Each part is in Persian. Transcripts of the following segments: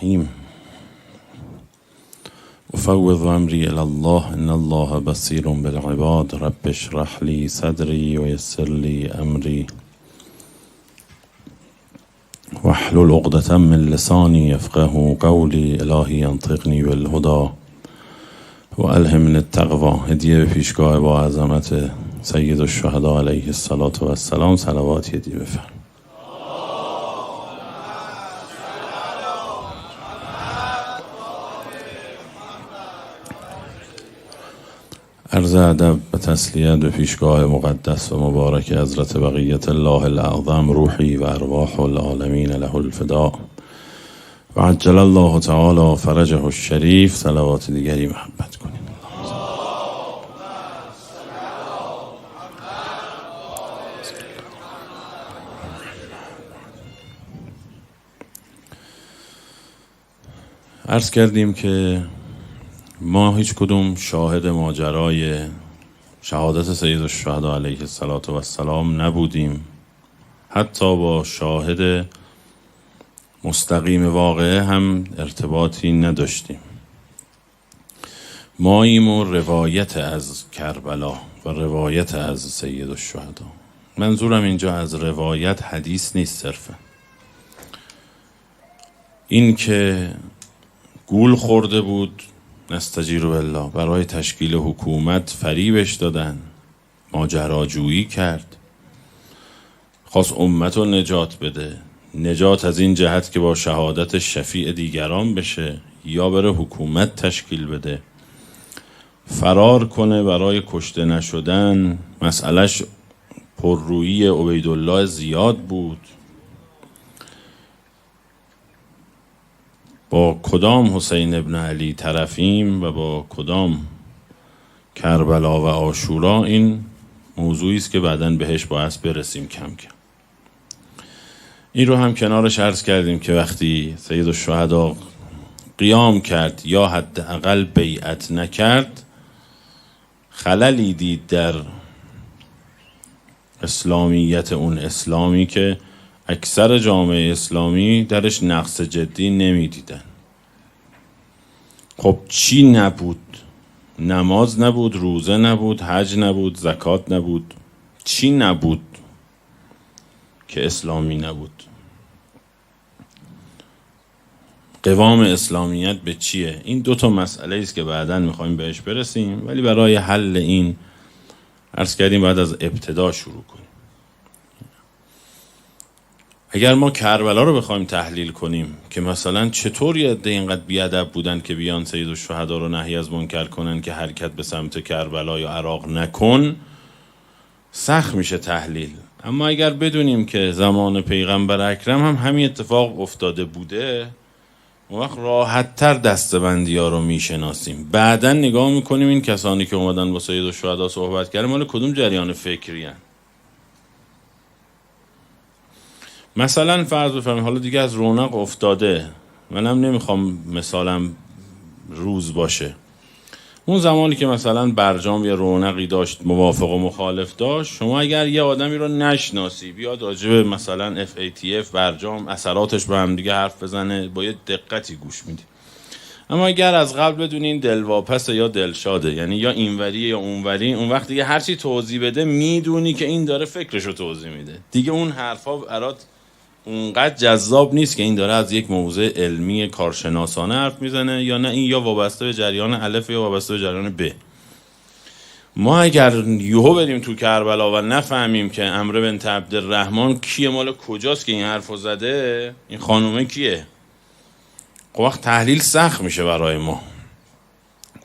الرحیم افوض امری الی الله ان الله بصیر بالعباد رب اشرح لی صدری و یسر لی امری واحلل عقدة من لسانی یفقهوا قولی الهی انطقنی بالهدی و الهمنی التقوی. هدیه به پیشگاه با عظمت سید الشهدا علیه السلام. صلوات هدیه بفرم. عرض ادب و تسلیت به پیشگاه مقدس و مبارک حضرت بقیت الله الاعظم روحی و ارواح العالمین له الفداء و عجل الله تعالی فرجه الشریف. صلوات دیگری محبت کنید. عرض کردیم که ما هیچ کدوم شاهد ماجرای شهادت سید الشهدا علیه السلام نبودیم، حتی با شاهد مستقیم واقعه هم ارتباطی نداشتیم. ماییم و روایت از کربلا و روایت از سید الشهدا. منظورم اینجا از روایت حدیث نیست، صرفا این که گول خورده بود نستجیر بالله، برای تشکیل حکومت فریبش دادن، ماجراجویی کرد، خواست امت رو نجات بده. نجات از این جهت که با شهادت شفیع دیگران بشه یا بره حکومت تشکیل بده، فرار کنه برای کشته نشدن. مسئلهش پررویی عبیدالله زیاد بود. با کدام حسین ابن علی طرفیم و با کدام کربلا و عاشورا، این موضوعی است که بعداً بهش باید برسیم کم کم. این رو هم کنارش عرض کردیم که وقتی سید الشهدا قیام کرد یا حداقل بیعت نکرد، خللی دید در اسلامیت اون اسلامی که اکثر جامعه اسلامی درش نقص جدی نمیدیدن. خب چی نبود؟ نماز نبود، روزه نبود، حج نبود، زکات نبود. چی نبود که اسلامی نبود؟ قوام اسلامیت به چیه؟ این دو تا مسئله است که بعداً میخوایم بهش برسیم، ولی برای حل این عرض کردیم باید از ابتدا شروع کنیم. اگر ما کربلا رو بخوایم تحلیل کنیم که مثلا چطور یه عده اینقدر بیادب بودن که بیان سید الشهدا رو نهی از منکر کنن که حرکت به سمت کربلا یا عراق نکن، سخت میشه تحلیل. اما اگر بدونیم که زمان پیغمبر اکرم هم همین اتفاق افتاده بوده، اون وقت راحت تر دستبندی ها رو میشناسیم. بعدن نگاه میکنیم این کسانی که اومدن با سید الشهدا صحبت کردن مال کدوم جریان فکری هن. مثلا فرض بفرمایید حالا دیگه از رونق افتاده، منم نمیخوام مثالم روز باشه، اون زمانی که مثلا برجام یه رونقی داشت، موافق و مخالف داشت، شما اگر یه آدمی رو نشناسی بیاد راجع به مثلا FATF برجام اثراتش به هم دیگه حرف بزنه، با یه دقتی گوش میدی. اما اگر از قبل بدونین دلواپس یا دلشاده، یعنی یا اینوری یا اونوری، اون وقت دیگه هر چی توضیح بده میدونی که این داره فکرشو توضیح میده. دیگه اون حرفا برات اونقدر جذاب نیست که این داره از یک موضوع علمی کارشناسانه حرف میزنه یا نه این یا وابسته به جریان الف یا وابسته به جریان ب. ما اگر یهو بریم تو کربلا و نفهمیم که عمرو بنت عبدالرحمن کیه، مال کجاست که این حرفو زده، این خانومه کیه، وقت تحلیل سخت میشه برای ما.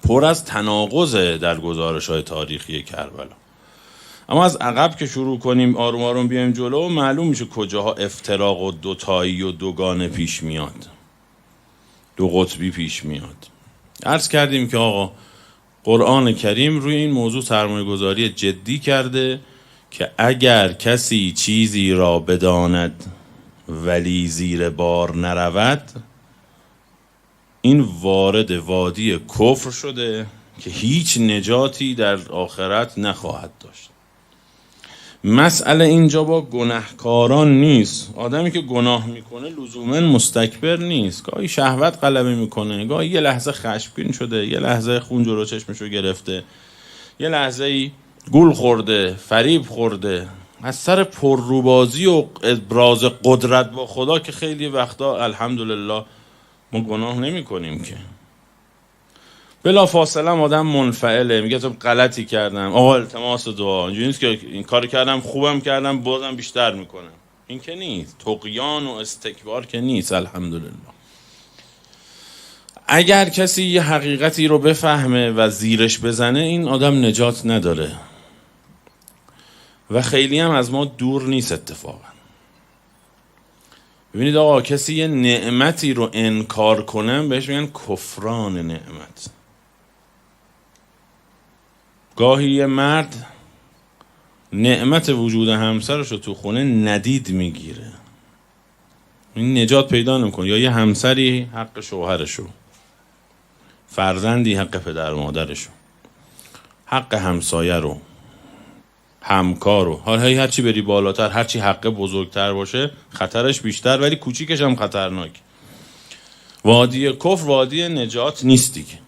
پر از تناقضه در گزارش‌های تاریخی کربلا. اما از عقب که شروع کنیم آروم آروم بیایم جلو، معلوم میشه کجاها افتراق و دوتایی و دوگانه پیش میاد، دو قطبی پیش میاد. عرض کردیم که آقا قرآن کریم روی این موضوع سرمایه‌گذاری جدی کرده که اگر کسی چیزی را بداند ولی زیر بار نرود، این وارد وادی کفر شده که هیچ نجاتی در آخرت نخواهد داشت. مسئله اینجا با گناهکاران نیست. آدمی که گناه میکنه لزوما مستکبر نیست. گاهی شهوت غلبه میکنه، گاهی یه لحظه خشمگین شده، یه لحظه خون جلو چشمشو گرفته، یه لحظه گول خورده، فریب خورده. از سر پرروبازی و ابراز قدرت با خدا که خیلی وقتا الحمدلله ما گناه نمی کنیم که بلا فاصله آدم منفعله، میگه تو غلطی کردم، آقا التماس دعا. اینجوری نیست که این کار کردم خوبم کردم بازم بیشتر میکنم. این که نیست. طغیان و استکبار که نیست. الحمدلله اگر کسی یه حقیقتی رو بفهمه و زیرش بزنه، این آدم نجات نداره و خیلی هم از ما دور نیست اتفاقا. ببینید آقا، کسی یه نعمتی رو انکار کنه بهش میگن کفران نعمت. گاهی یه مرد نعمت وجود همسرش رو تو خونه ندید میگیره، این نجات پیدا نمیکنه. یا یه همسری حق شوهرشو، فرزندی حق پدر مادرشو، حق همسایه رو، همکار رو. حالا هرچی بری بالاتر، هرچی حق بزرگتر باشه خطرش بیشتر، ولی کوچیکش هم خطرناک. وادی کفر وادی نجات نیست دیگه.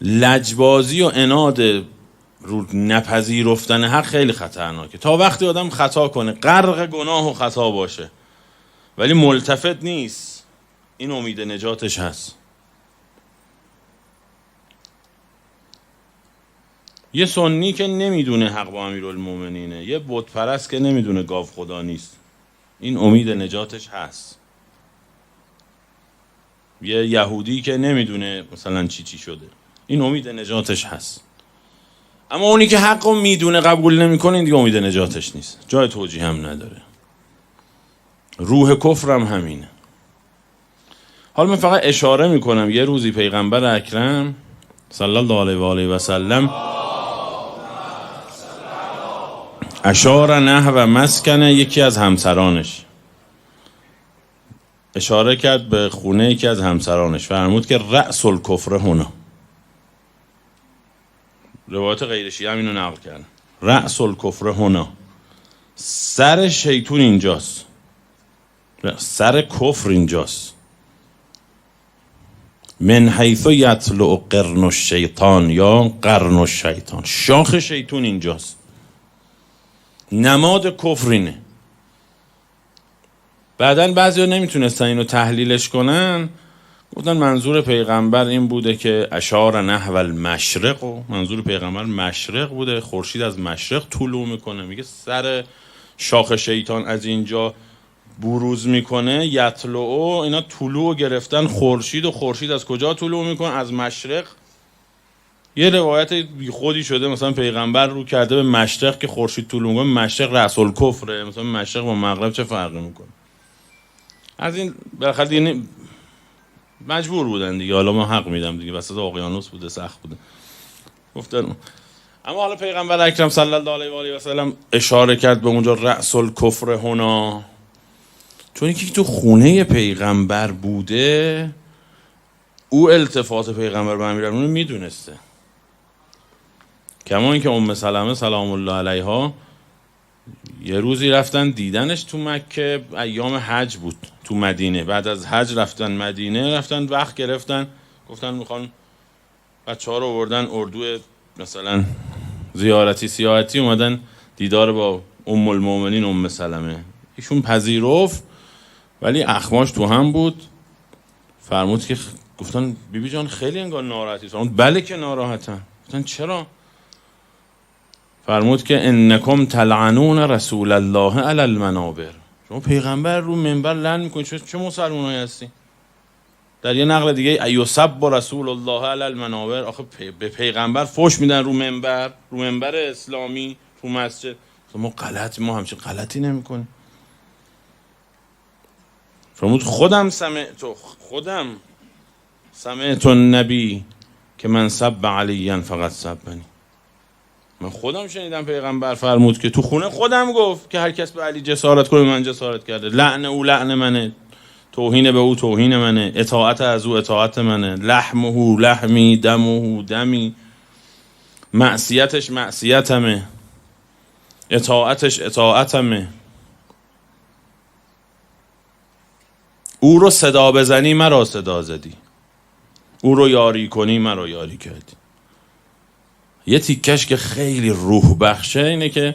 لجبازی و عناد رو نپذیرفتن حق خیلی خطرناکه. تا وقتی آدم خطا کنه، غرق گناه و خطا باشه ولی ملتفت نیست، این امید نجاتش هست. یه سنی که نمیدونه حق با امیرالمومنینه، یه بت پرست که نمیدونه گاو خدا نیست، این امید نجاتش هست. یه یهودی که نمیدونه مثلا چی شده، این امید نجاتش هست. اما اونی که حق رو میدونه قبول نمیکنه، این دیگه امید نجاتش نیست، جای توجیه هم نداره. روح کفر هم همینه. حالا من فقط اشاره میکنم، یه روزی پیغمبر اکرم صلی الله علیه و آله و سلم اشار نحو مسکن یکی از همسرانش، اشاره کرد به خونه یکی از همسرانش، فرمود که رأس الکفر هنا. روایت غیر شیعه اینو نقل کردن. رأس الکفر هنا، سر شیطون اینجاست، سر کفر اینجاست. من حیث یطلع قرن الشیطان یا قرن الشیطان، شاخ شیطون اینجاست، نماد کفرینه. بعدن بعضی ها نمیتونستن اینو تحلیلش کنن، گفتن منظور پیغمبر این بوده که اشار نحو المشرق، و منظور پیغمبر مشرق بوده، خورشید از مشرق طلوع میکنه. میگه سر شاخ شیطان از اینجا بروز میکنه، یطلع، اینا طلوع گرفتن خورشید، و خورشید از کجا طلوع میکنه؟ از مشرق. یه روایت بی خودی شده مثلا پیغمبر رو کرده به مشرق که خورشید طلوع میکنه، مشرق رأس الکفره. مثلا مشرق با مغرب چه فرقی میکنه؟ از این بالاخره دیگه مجبور بودن دیگه، حالا ما حق میدم دیگه، وسط اقیانوس بوده، سخت بوده گفتن. اما حالا پیغمبر اکرم صلی الله علیه و آله و سلم اشاره کرد به اونجا رأس الکفر هنا، چون یکی تو خونه پیغمبر بوده، او التفات پیغمبر به امیرالمومنین رو میدونسته. کما اینکه ام سلمه سلام الله علیها یه روزی رفتن دیدنش تو مکه، ایام حج بود تو مدینه، بعد از حج رفتن مدینه، رفتن وقت گرفتن، گفتن میخوان بچه ها رو آوردن اردو مثلا زیارتی سیاحتی، اومدن دیدار با ام المؤمنین ام سلمه. ایشون پذیرفت ولی اخماش تو هم بود. فرمود که گفتن بیبی جان خیلی انگار ناراحتی. فرمود بله که ناراحتم. گفتن چرا؟ فرمود که انکم تلعنون رسول الله علی المنابر، شما پیغمبر رو منبر لعن میکنید، چه مسلمانایی هستی؟ در یه نقل دیگه ایسب رسول الله علی المنابر، آخه به پیغمبر فحش میدن رو منبر اسلامی، رو مسجد. ما همچین غلطی نمیکنیم. فرمود خودم سمعت النبی که من سب علیا فقط سبنی، من خودم شنیدم پیغمبر فرمود که تو خونه خودم گفت که هر کس به علی جسارت کنه من جسارت کرده، لعن او لعن منه، توهین به او توهین منه، اطاعت از او اطاعت منه، لحمه لحمی دمه دمی. معصیتش معصیتمه، اطاعتش اطاعتمه. او رو صدا بزنی مرا صدا زدی، او رو یاری کنی مرا یاری کردی. یه تیکش که خیلی روح بخشه اینه که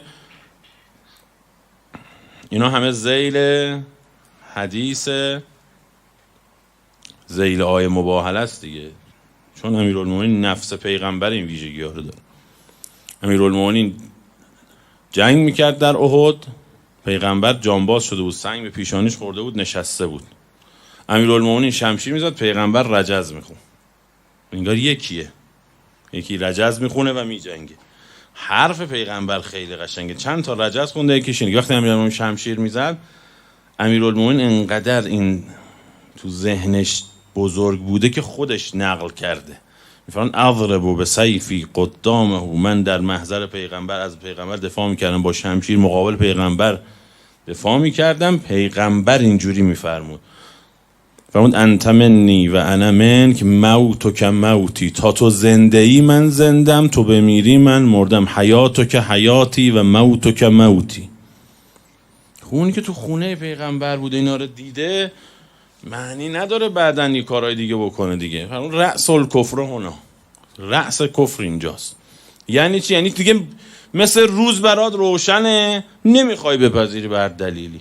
اینا همه ذیل حدیث ذیل آیه مباهله است دیگه، چون امیرالمومنین نفس پیغمبر این ویژگی ها رو داره. امیرالمومنین جنگ میکرد در احد، پیغمبر جانباز شده بود، سنگ به پیشانیش خورده بود، نشسته بود. امیرالمومنین شمشیر میزد، پیغمبر رجز میخون. انگار یکیه، یکی رجز میخونه و میجنگه. حرف پیغمبر خیلی قشنگه، چند تا رجز خونده یکیش اینه. وقتی امیرالمومنین شمشیر میزد، امیرالمومنین انقدر این تو ذهنش بزرگ بوده که خودش نقل کرده. میفرمان اضربوا بسیفی قدامه، من در محضر پیغمبر از پیغمبر دفاع میکردم، با شمشیر مقابل پیغمبر دفاع میکردم. پیغمبر اینجوری میفرمود، فرمود انت منی و انا منک موتک موتی، تا تو زنده ای من زندم، تو بمیری من مردم. حیاتک حیاتی و موتک موتی. اونی که تو خونه پیغمبر بوده اینا رو دیده معنی نداره بعدن یه کارهای دیگه بکنه دیگه. فرمود رأس الکفر هنا، رأس کفر اینجاست. یعنی چی؟ یعنی دیگه مثل روز برات روشنه، نمیخوای بپذیری به هر دلیلی.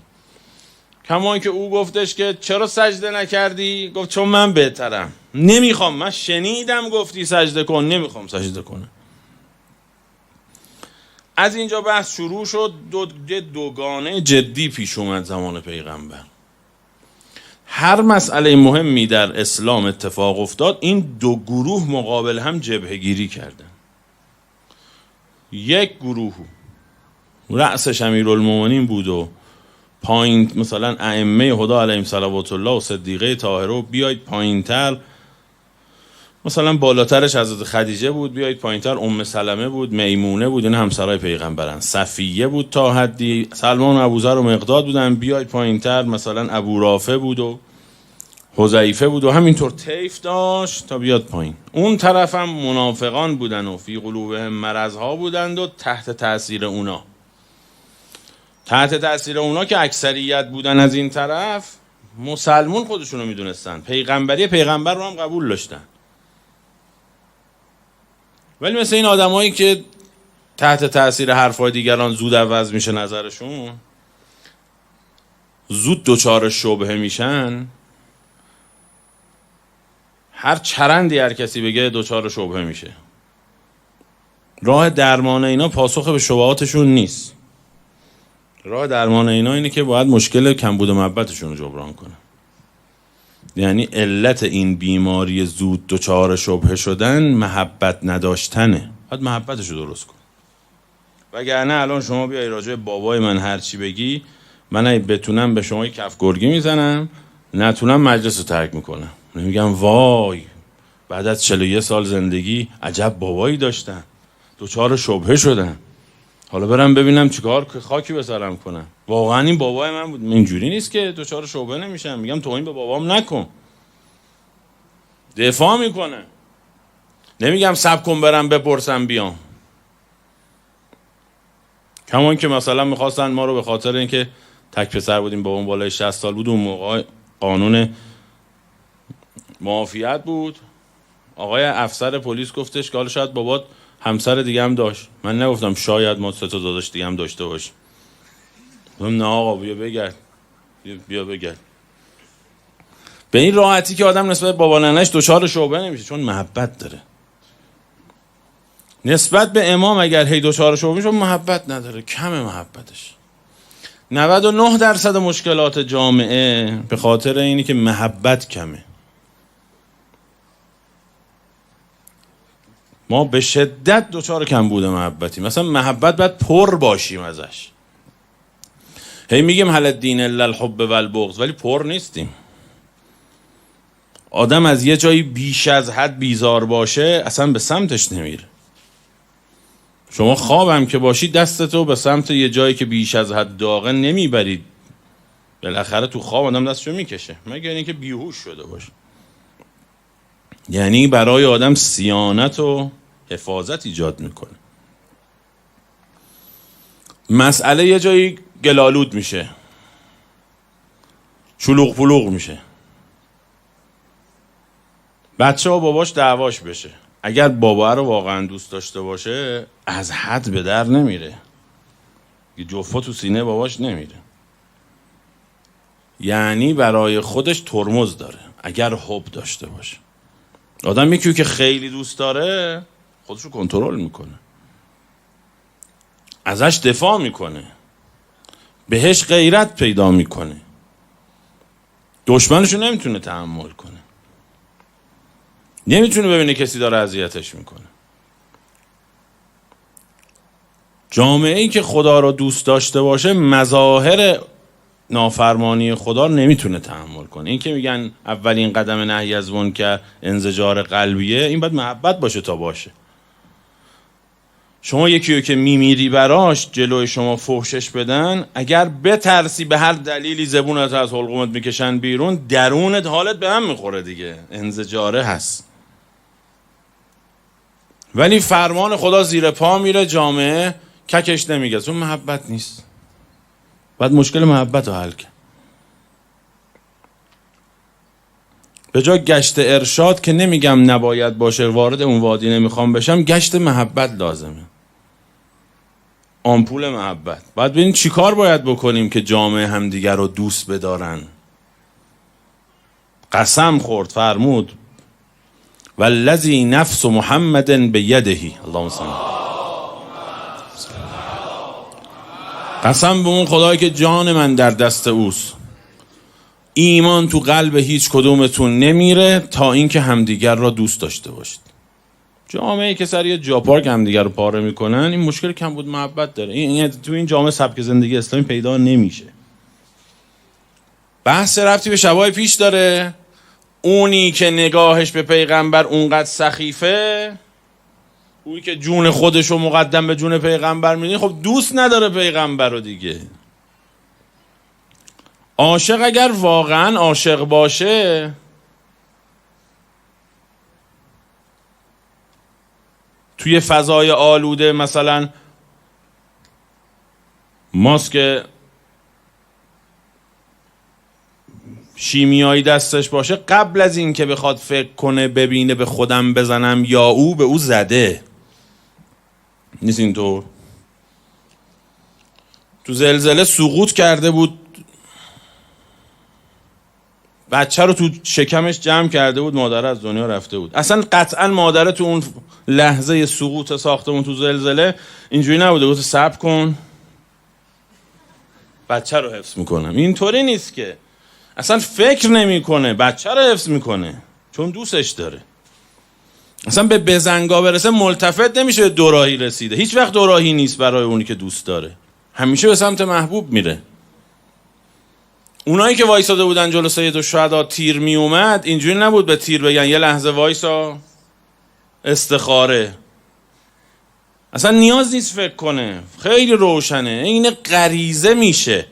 کمان که او گفتش که چرا سجده نکردی؟ گفت چون من بهترم، نمیخوام، من شنیدم گفتی سجده کن، نمیخوام سجده کنم. از اینجا بحث شروع شد، دوگانه جدی پیش اومد زمان پیغمبر. هر مسئله مهمی در اسلام اتفاق افتاد، این دو گروه مقابل هم جبهه گیری کردن. یک گروه رأسش امیرالمومنین بود و پایین مثلا ائمه هدی علیهم صلوات الله و صدیقه طاهره، بیاید پایینتر مثلا بالاترش حضرت خدیجه بود، بیاید پایینتر ام سلمه بود، میمونه بود، این همسرای پیغمبرن، صفیه بود تا حدی، سلمان و ابوذر و مقداد بودن، بیاید پایینتر مثلا ابو رافع بود و حذیفه بود و همینطور طیف داشت تا بیاد پایین. اون طرف هم منافقان بودن و فی قلوبهم مرضها بودند و تحت تاثیر اونا، تحت تاثیر اونا که اکثریت بودن از این طرف، مسلمون خودشونو میدونستن، پیغمبر رو هم قبول داشتن. ولی مثل این آدمایی که تحت تاثیر حرفای دیگران زود عوض میشه نظرشون، زود دچار شبهه میشن، هر چرندی هر کسی بگه دچار شبهه میشه. راه درمان اینا پاسخ به شبهاتشون نیست. راه درمان اینا اینه که باید مشکل کمبود محبتشون رو جبران کنه. یعنی علت این بیماری زود دچار شبهه شدن محبت نداشتنه. باید محبتش رو درست کن. وگرنه الان شما بیای راجع به بابای من هر چی بگی، من اگه بتونم به شما کف گرگی میزنم، نتونم مجلس رو ترک میکنم. میگم وای بعد از 41 سال زندگی عجب بابایی داشتن، دچار شبهه شدن، حالا برم ببینم چیکار که خاکی به سرم کنم. واقعا این بابای من بود. اینجوری نیست که دچار شبهه نمیشم. میگم توهین به بابام نکن، دفاع میکنه. نمیگم صبر کن برم بپرسم بیام. کمان که مثلا میخواستن ما رو به خاطر اینکه تک پسر بودیم، بابام بالای 60 سال بود، اون موقع قانون معافیت بود، آقای افسر پلیس گفتش که حالا شاید بابات همسر دیگه هم داشت. من نگفتم شاید ما 3 تا داداش دیگه هم داشته باشیم. گفتم نه آقا بیا بگرد، بیا بگرد. به این راحتی که آدم نسبت بابا ننه‌اش دچار شعبه نمیشه، چون محبت داره. نسبت به امام اگر هی دچار شعبه میشه، محبت نداره، کم محبتش. 99% مشکلات جامعه به خاطر اینی که محبت کمه. ما به شدت دچار کمبود محبتی. مثلا محبت باید پر باشیم ازش. هی میگیم هل الدین الا الحب و البغض، ولی پر نیستیم. آدم از یه جایی بیش از حد بیزار باشه اصلا به سمتش نمیره. شما خوابم که باشی دستتو به سمت یه جایی که بیش از حد داغه نمیبرید. بالاخره تو خواب آدم دستشو میکشه، مگر اینکه بیهوش شده باشه. یعنی برای آدم صیانت و حفاظت ایجاد میکنه. مسئله یه جایی گلالود میشه، شلوغ پلوغ میشه، بچه و باباش دعواش بشه. اگر بابا رو واقعا دوست داشته باشه از حد به در نمیره، یه جفا تو سینه باباش نمیره. یعنی برای خودش ترمز داره اگر حب داشته باشه. آدم یکی که خیلی دوست داره خودشو کنترل میکنه، ازش دفاع میکنه، بهش غیرت پیدا میکنه، دشمنشو نمیتونه تحمل کنه، نمیتونه ببینه کسی داره اذیتش میکنه. جامعه ای که خدا رو دوست داشته باشه مظاهر نافرمانی خدا نمیتونه تحمل کنه. این که میگن اولین قدم نهی از منکر انزجار قلبیه، این باید محبت باشه تا باشه. شما یکیو که میمیری براش جلوی شما فحشش بدن، اگر بترسی به هر دلیلی زبونت از حلقومت میکشن بیرون، درونت حالت به هم میخوره دیگه، انزجاره هست. ولی فرمان خدا زیر پا میره، جامعه ککش نمیگه، چون محبت نیست. بعد مشکل محبت رو حل کرد. به جای گشت ارشاد که نمیگم نباید باشه، وارد اون وادی نمیخوام بشم، گشت محبت لازمه، آمپول محبت. بعد ببینیم چی کار باید بکنیم که جامعه همدیگر رو دوست بدارن. قسم خورد فرمود والذی نفس محمد بیده، اللهم صل. قسم به اون خدایی که جان من در دست اوست، ایمان تو قلب هیچ کدومتون نمیره تا اینکه همدیگر را دوست داشته باشید. جامعه که سر یه جاپارک همدیگر رو پاره میکنن، این مشکل کم بود محبت داره. این تو این جامعه سبک زندگی اسلامی پیدا نمیشه. بحث ربطی به شبای پیش داره. اونی که نگاهش به پیغمبر اونقدر سخیفه، اونی که جون خودش رو مقدم به جون پیغمبر میدونه، خب دوست نداره پیغمبر رو دیگه. عاشق اگر واقعا عاشق باشه، توی فضای آلوده مثلا ماسک شیمیایی دستش باشه، قبل از این که بخواد فکر کنه ببینه به خودم بزنم یا او به او زده. نیست اینطور؟ تو زلزله سقوط کرده بود، بچه رو تو شکمش جمع کرده بود، مادر از دنیا رفته بود. اصلا قطعا مادر تو اون لحظه سقوط ساختمون تو زلزله اینجوری نبوده گفت صبر کن بچه رو حفظ میکنم. اینطوری نیست که، اصلا فکر نمیکنه، بچه رو حفظ میکنه چون دوستش داره. اصلا به بزنگا برسه ملتفت نمیشه به دوراهی رسیده. هیچ وقت دوراهی نیست برای اونی که دوست داره، همیشه به سمت محبوب میره. اونایی که وایساده بودن جلو سید الشهدا تیر می اومد، اینجوری نبود به تیر بگن یه لحظه وایسا استخاره. اصلا نیاز نیست فکر کنه، خیلی روشنه. این غریزه میشه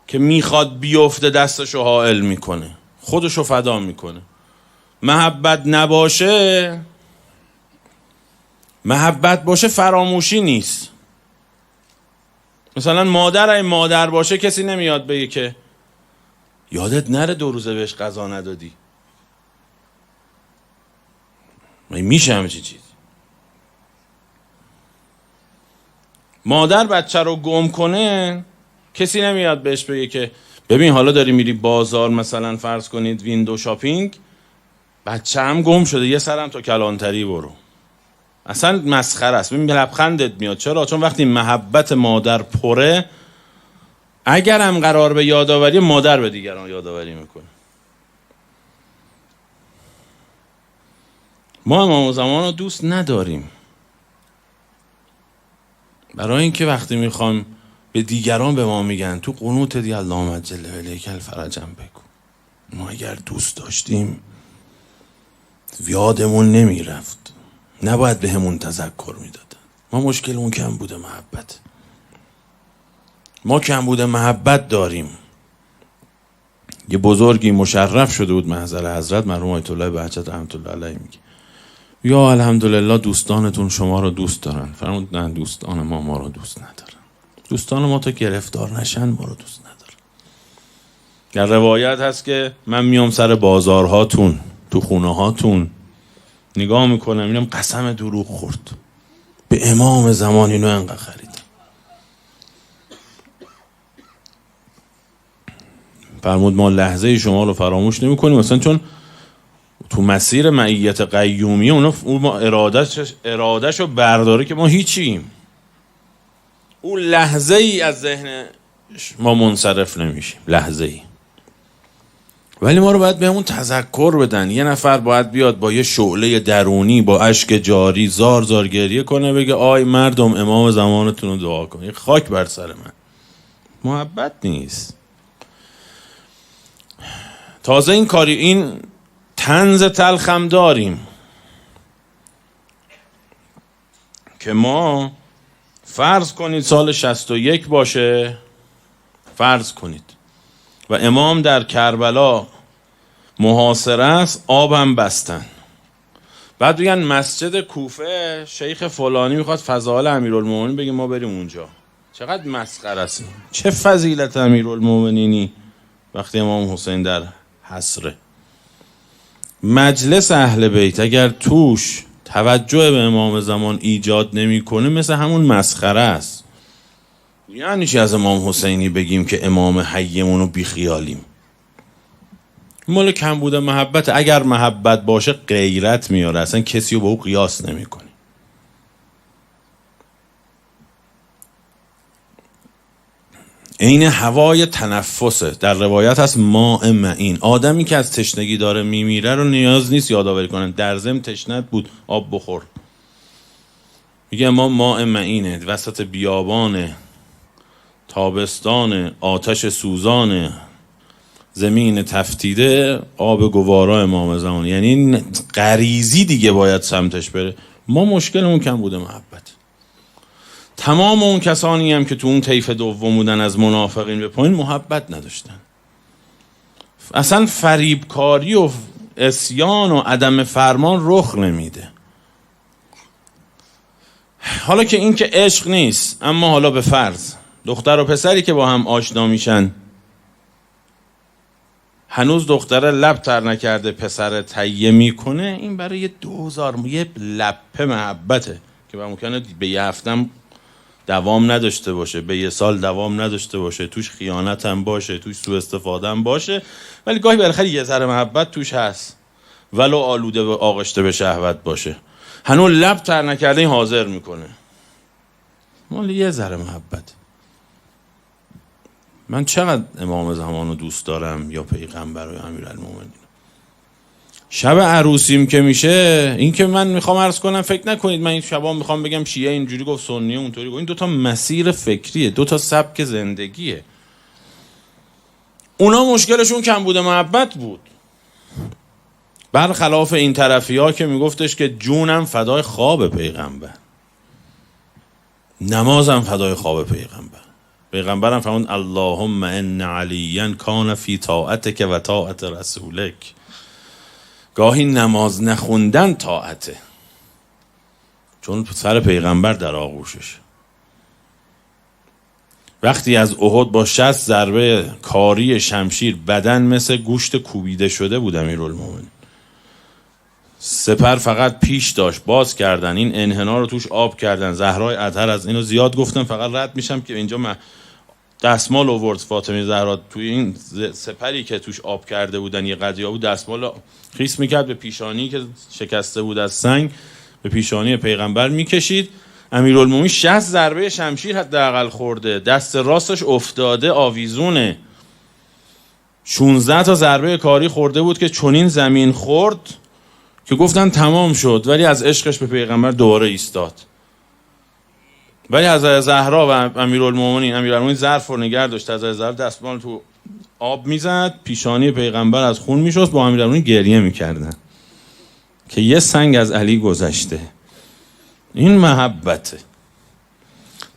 که میخواد بیفته، دستشو حائل میکنه، خودشو فدا میکنه. محبت نباشه، محبت باشه فراموشی نیست. مثلا مادر باشه، کسی نمیاد بگه که یادت نره 2 روزه بهش غذا ندادی. میشه همچین چیزی؟ مادر بچه رو گم کنه، کسی نمیاد بهش بگه که ببین حالا داری میری بازار، مثلا فرض کنید ویندو شاپینگ، بچه هم گم شده، یه سرم تا کلانتری برو. اصلا مسخره است. ببین لبخندت میاد. چرا؟ چون وقتی محبت مادر پره، اگر هم قرار به یادآوری، مادر به دیگران یادآوری میکنه. ما امام زمان رو دوست نداریم، برای اینکه وقتی میخوام به دیگران به ما میگن تو قنوت دی اللهم عجل الیک الفرجم بگو. ما اگر دوست داشتیم یادمون نمیرفت، نباید به همون تذکر میدادن. ما مشکلمون کم بوده محبت. ما کم بوده محبت داریم. یه بزرگی مشرف شده بود محضر حضرت، مرحوم آیت الله بهجت رحمت الله علیه، میگه یا الحمدلله دوستانتون شما رو دوست دارن. فرمود نه، دوستان ما رو دوست ندارن. دوستان ما تا گرفتار نشن ما رو دوست ندارن. در روایت هست که من میام سر بازارهاتون، تو خونه هاتون نگاه میکنم، اینم قسم دروغ خورد، به امام زمان اینو انقدر خریدم. فرمود ما لحظه شما رو فراموش نمی کنیم، مثلا چون تو مسیر معیت قیومی اون ما ارادش رو برداره که ما هیچیم. اون لحظه ای از ذهن ما منصرف نمیشیم، لحظه ای. ولی ما رو باید بهمون تذکر بدن. یه نفر باید بیاد با یه شعله درونی با اشک جاری زار زار گریه کنه، بگه آی مردم امام زمانتون رو دعا کنید. خاک بر سر من. محبت نیست. تازه این کاری، این طنز تلخم داریم که ما فرض کنید سال 61 باشه، فرض کنید، و امام در کربلا محاصره است، آب هم بستن. بعد بگن مسجد کوفه شیخ فلانی میخواد فضائل امیرالمومنین بگه، ما بریم اونجا. چقدر مسخره است. چه فضیلت امیرالمومنینی وقتی امام حسین در حسره. مجلس اهل بیت اگر توش توجه به امام زمان ایجاد نمیکنه مثل همون مسخره است. یعنی چی از امام حسینی بگیم که امام حیمونو بیخیالیم؟ مال کم بوده محبت. اگر محبت باشه غیرت میاره، اصلا کسی رو با او قیاس نمیکنی. این هوای تنفسه. در روایت هست ماء معین. آدمی که از تشنگی داره میمیره رو نیاز نیست یادآوری کنن، در ضمن تشنت بود آب بخور. میگه ما ماء معینه، وسط بیابان تابستان آتش سوزان زمین تفتیده، آب گوارا امام زمان. یعنی غریزی دیگه باید سمتش بره. ما مشکلمون کم بوده محبت. تمام اون کسانی هم که تو اون طیف دوم بودن از منافقین به پایین محبت نداشتن. اصلا فریبکاری و عصیان و عدم فرمان رخ نمیده. حالا که این که عشق نیست، اما حالا به فرض دختر و پسری که با هم آشنا میشن، هنوز دختره لب تر نکرده پسر تهیه میکنه، این برای یه 2000 یه لپه محبته که ممکنه به یه هفتم دوام نداشته باشه، به یه سال دوام نداشته باشه، توش خیانت هم باشه، توش سوء استفاده هم باشه، ولی گاهی بالاخره یه ذره محبت توش هست، ولو آلوده به آغشته به شهوت باشه. هنوز لب تر نکرده این حاضر میکنه. مال یه ذره محبت. من چقدر امام زمان رو دوست دارم، یا پیغمبر و امیرالمومنین. شب عروسیم که میشه، این که من میخوام عرض کنم، فکر نکنید من این شبا میخوام بگم شیعه اینجوری گفت سنیه اونطوری گفت. این دوتا مسیر فکریه، دوتا سبک زندگیه. اونا مشکلشون کم بوده محبت بود، برخلاف این طرفی ها که میگفتش که جونم فدای خواب پیغمبر، نمازم فدای خواب پیغمبر. پیغمبرم فرمود اللهم ان علیا کان فی طاعتک و طاعت رسولک. گاهی نماز نخوندن طاعته، چون سر پیغمبر در آغوشش. وقتی از احد با 60 ضربه کاری شمشیر بدن مثل گوشت کوبیده شده بود امیرالمومنین، سپر فقط پیش داشت، باز کردن این انحنا رو توش آب کردن. زهرای اطهر از اینو زیاد گفتم، فقط رد میشم که اینجا دستمال آورد فاطمه زهرا توی این سپری که توش آب کرده بودن، یه قضیه بود، دستمال خیس میکرد به پیشانی که شکسته بود از سنگ، به پیشانی پیغمبر میکشید. امیرالمومنین 60 ضربه شمشیر حداقل خورده، دست راستش افتاده آویزونه، 16 تا ضربه کاری خورده بود که چنین زمین خورد که گفتن تمام شد، ولی از عشقش به پیغمبر دوباره ایستاد. ولی حضرت زهرا و امیرالمومنین ظرف رو نگه داشت، حضرت زهرا دستمال تو آب میزد، پیشانی پیغمبر از خون میشست، با امیرالمومنین گریه میکردن که یه سنگ از علی گذشته. این محبته.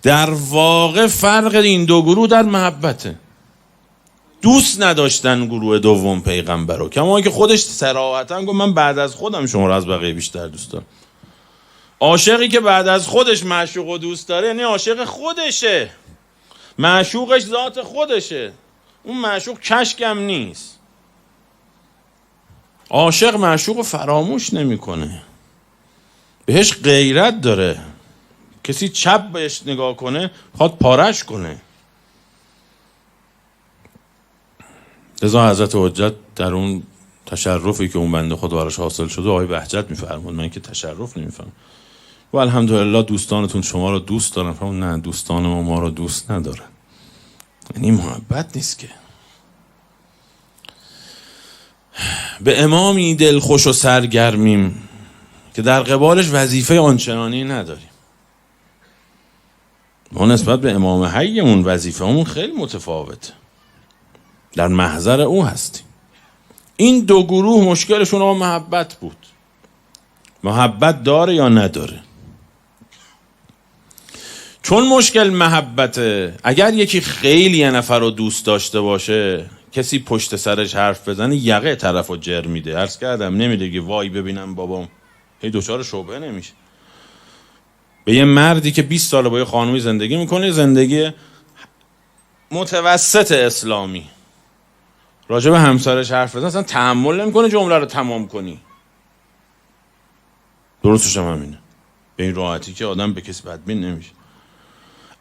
در واقع فرق این دو گروه در محبته. دوست نداشتن گروه دوم پیغمبر رو، کما که خودش صراحتاً گفت من بعد از خودم شما رو از بقیه بیشتر دوست دارم. عاشقی که بعد از خودش معشوق و دوست داره یعنی عاشق خودشه، معشوقش ذات خودشه، اون معشوق کشکم نیست. عاشق معشوق رو فراموش نمیکنه، بهش غیرت داره، کسی چپ بهش نگاه کنه خواد پارش کنه. لذا حضرت حجت در اون تشرفی که اون بنده خدا براش حاصل شده آقای بهجت میفرمود، من که تشرف نمیفهمم و الحمدلله دوستانتون شما رو دوست دارن. فرمود نه، دوستان ما رو دوست ندارن. یعنی محبت نیست که. به امامی دلخوش و سرگرمیم که در قبالش وظیفه آنچنانی نداریم. ما نسبت به امام حیمون وظیفه همون خیلی متفاوته، در محضر او هستیم. این دو گروه مشکلشون آقا محبت بود. محبت داره یا نداره؟ چون مشکل محبته، اگر یکی خیلی یه نفر رو دوست داشته باشه، کسی پشت سرش حرف بزنه یقه طرف رو جر میده. عرض کردم نمیده که وای ببینم بابام، هی دوچار شبهه نمیشه. به یه مردی که 20 ساله با یه خانومی زندگی میکنه، زندگی متوسط اسلامی، راجع به همسرش حرف بزنه اصلا تحمل نمیکنه جمله رو تمام کنی. درستش هم همینه، به این راحتی که آدم به کسی بدبین نمیشه.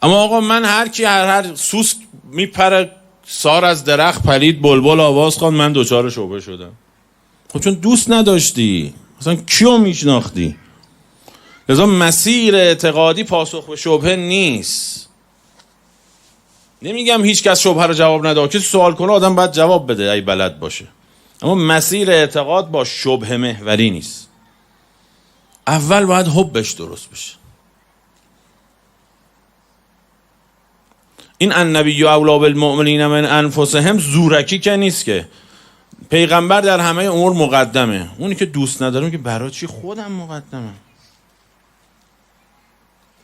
اما آقا من هر کی هر سوسک میپره سار از درخت پرید بلبل آواز خواد، من دوچار شبهه شدم. خب چون دوست نداشتی، اصلا کیو میشناختی؟ لذا مسیر اعتقادی پاسخ به شبهه نیست. نمیگم هیچ کس شبهه رو جواب نده، کسی سوال کنه آدم باید جواب بده ای بلد باشه، اما مسیر اعتقاد با شبهه محوری نیست. اول باید حبش درست بشه. این النبی اولی بالمؤمنین من انفسهم زورکی که نیست که پیغمبر در همه امور مقدمه. اونی که دوست ندارم که برای چی خودم مقدمم؟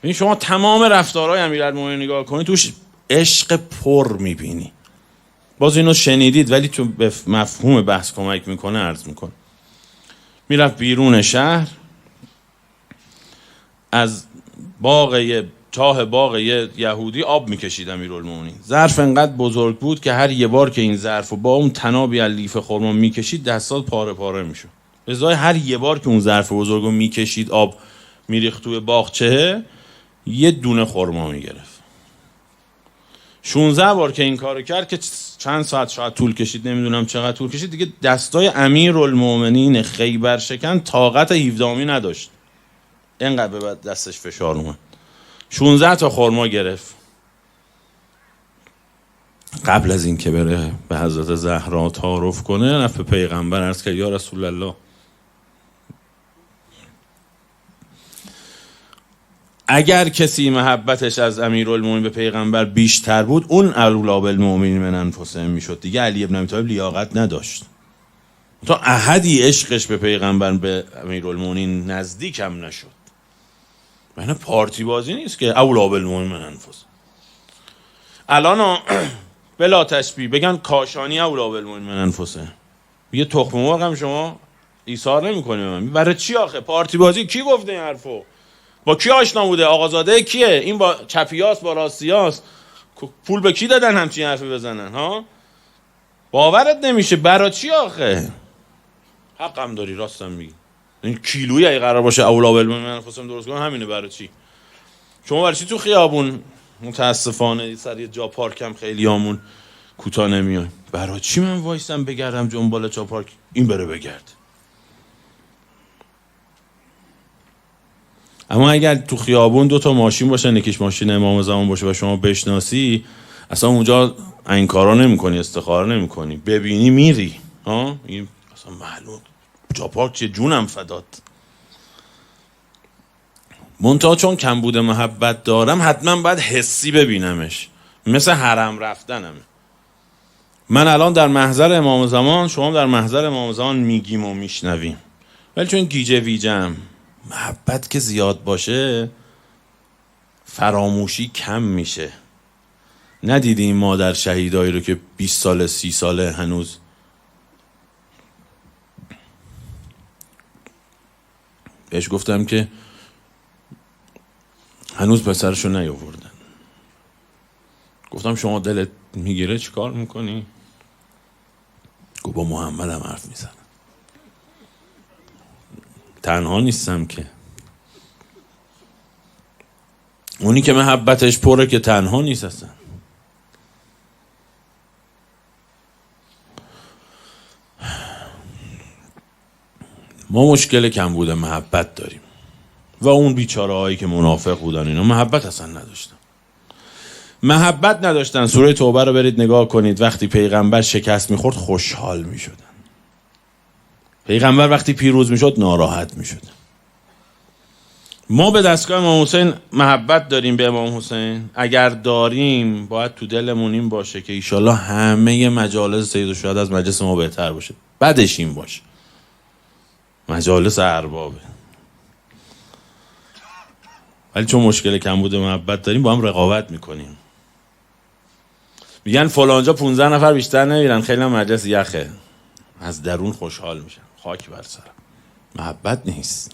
این شما تمام رفتارهای امیرالمومنین نگاه کنید توش عشق پر میبینی. باز اینو شنیدید ولی تو به مفهوم بحث کمک میکنه عرض میکنه. میرفت بیرون شهر، از چاه باغ یهودی آب میکشید امیرالمومنین. ظرف انقدر بزرگ بود که هر یه بار که این ظرفو با اون تنابی از لیف خرما میکشید دستات پاره پاره میشد. به ازای هر یه بار که اون ظرف بزرگو میکشید آب میریخت توی باغچه، یه دونه خرما میگرفت. 16 بار که این کارو کرد که چند ساعت شاید طول کشید، نمیدونم چقدر طول کشید، دیگه دستای امیرالمومنین خیبر شکن طاقت 17 نداشت، اینقدر به دستش فشار اومد. 16 تا خرما گرفت. قبل از این که بره به حضرت زهرا تعارف کنه رفت به پیغمبر عرض کرد یا رسول الله، اگر کسی محبتش از امیرالمومنین به پیغمبر بیشتر بود اون اولی بالمؤمنین من انفسهم میشد. دیگه علی ابن ابی طالب لیاقت نداشت. تا احدی عشقش به پیغمبر به امیرالمومنین نزدیک هم نشد. معنی پارتی بازی نیست که اولی بالمؤمنین من انفسهم. الان بلا تشبیه بگن کاشانی اولی بالمؤمنین من انفسهم، یه تخم مرغ هم شما ایثار نمی‌کنی به من. برای چی آخه؟ پارتی بازی. کی گفته این حرفو؟ با کی آشنا بوده؟ آقازاده کیه؟ این با چپیاس با راستیاس؟ پول به کی دادن همچین حرفی بزنن ها؟ باورت نمیشه. برای چی آخه؟ حقم داری، راستم میگی. این کیلویی اگه قرار باشه اولی بالمؤمنین من انفسهم درست کنن همینه. برای چی؟ شما برای چی تو خیابون متاسفانه سر یه جا پارکم خیلیامون کوتاه نمیای؟ برای چی من وایسم بگردم جنبال جا پارک این بره بگرد؟ اما اگر تو خیابون 2 تا ماشین باشه، یکیش ماشین امام زمان باشه و شما بشناسی، اصلا اونجا این کارا نمی‌کنی، استخاره نمی‌کنی، ببینی میری. ها این اصلا معلوم جا پارک چه جونم فدات. منتها چون کمبود محبت دارم حتما باید حسی ببینمش، مثل حرم رفتنمه. من الان در محضر امام زمان، شما در محضر امام زمان میگیم و میشنویم، ولی چون گیجه ویجم، محبت که زیاد باشه فراموشی کم میشه. ندیدی این مادر شهیدایی رو که 20 ساله 30 ساله هنوز بهش گفتم که هنوز پسرشو نیاوردن. گفتم شما دلت میگیره چی کار میکنی؟ گفت با محمد هم حرف میزنم. تنها نیستم که، اونی که محبتش پره که تنها نیست اصلا. ما مشکل کمبود محبت داریم و اون بیچاره هایی که منافق بودن اینا محبت اصلا نداشتن. محبت نداشتن. سوره توبه رو برید نگاه کنید. وقتی پیغمبر شکست میخورد خوشحال میشدن. پیغمبر وقتی پیروز میشد ناراحت میشد. ما به دستگاه امام حسین محبت داریم به امام حسین. اگر داریم باید تو دلمون این باشه که ایشالله همه مجالس سیدالشهدا از مجلس ما بهتر باشه. بعدش این باشه مجالس اربابه. ولی چون مشکل کمبود محبت داریم با هم رقابت میکنیم. میگن فلانجا 15 نفر بیشتر نمیرن، خیلی مجلس یخه. از درون خوشحال میشن. خاک بر سرم. محبت نیست.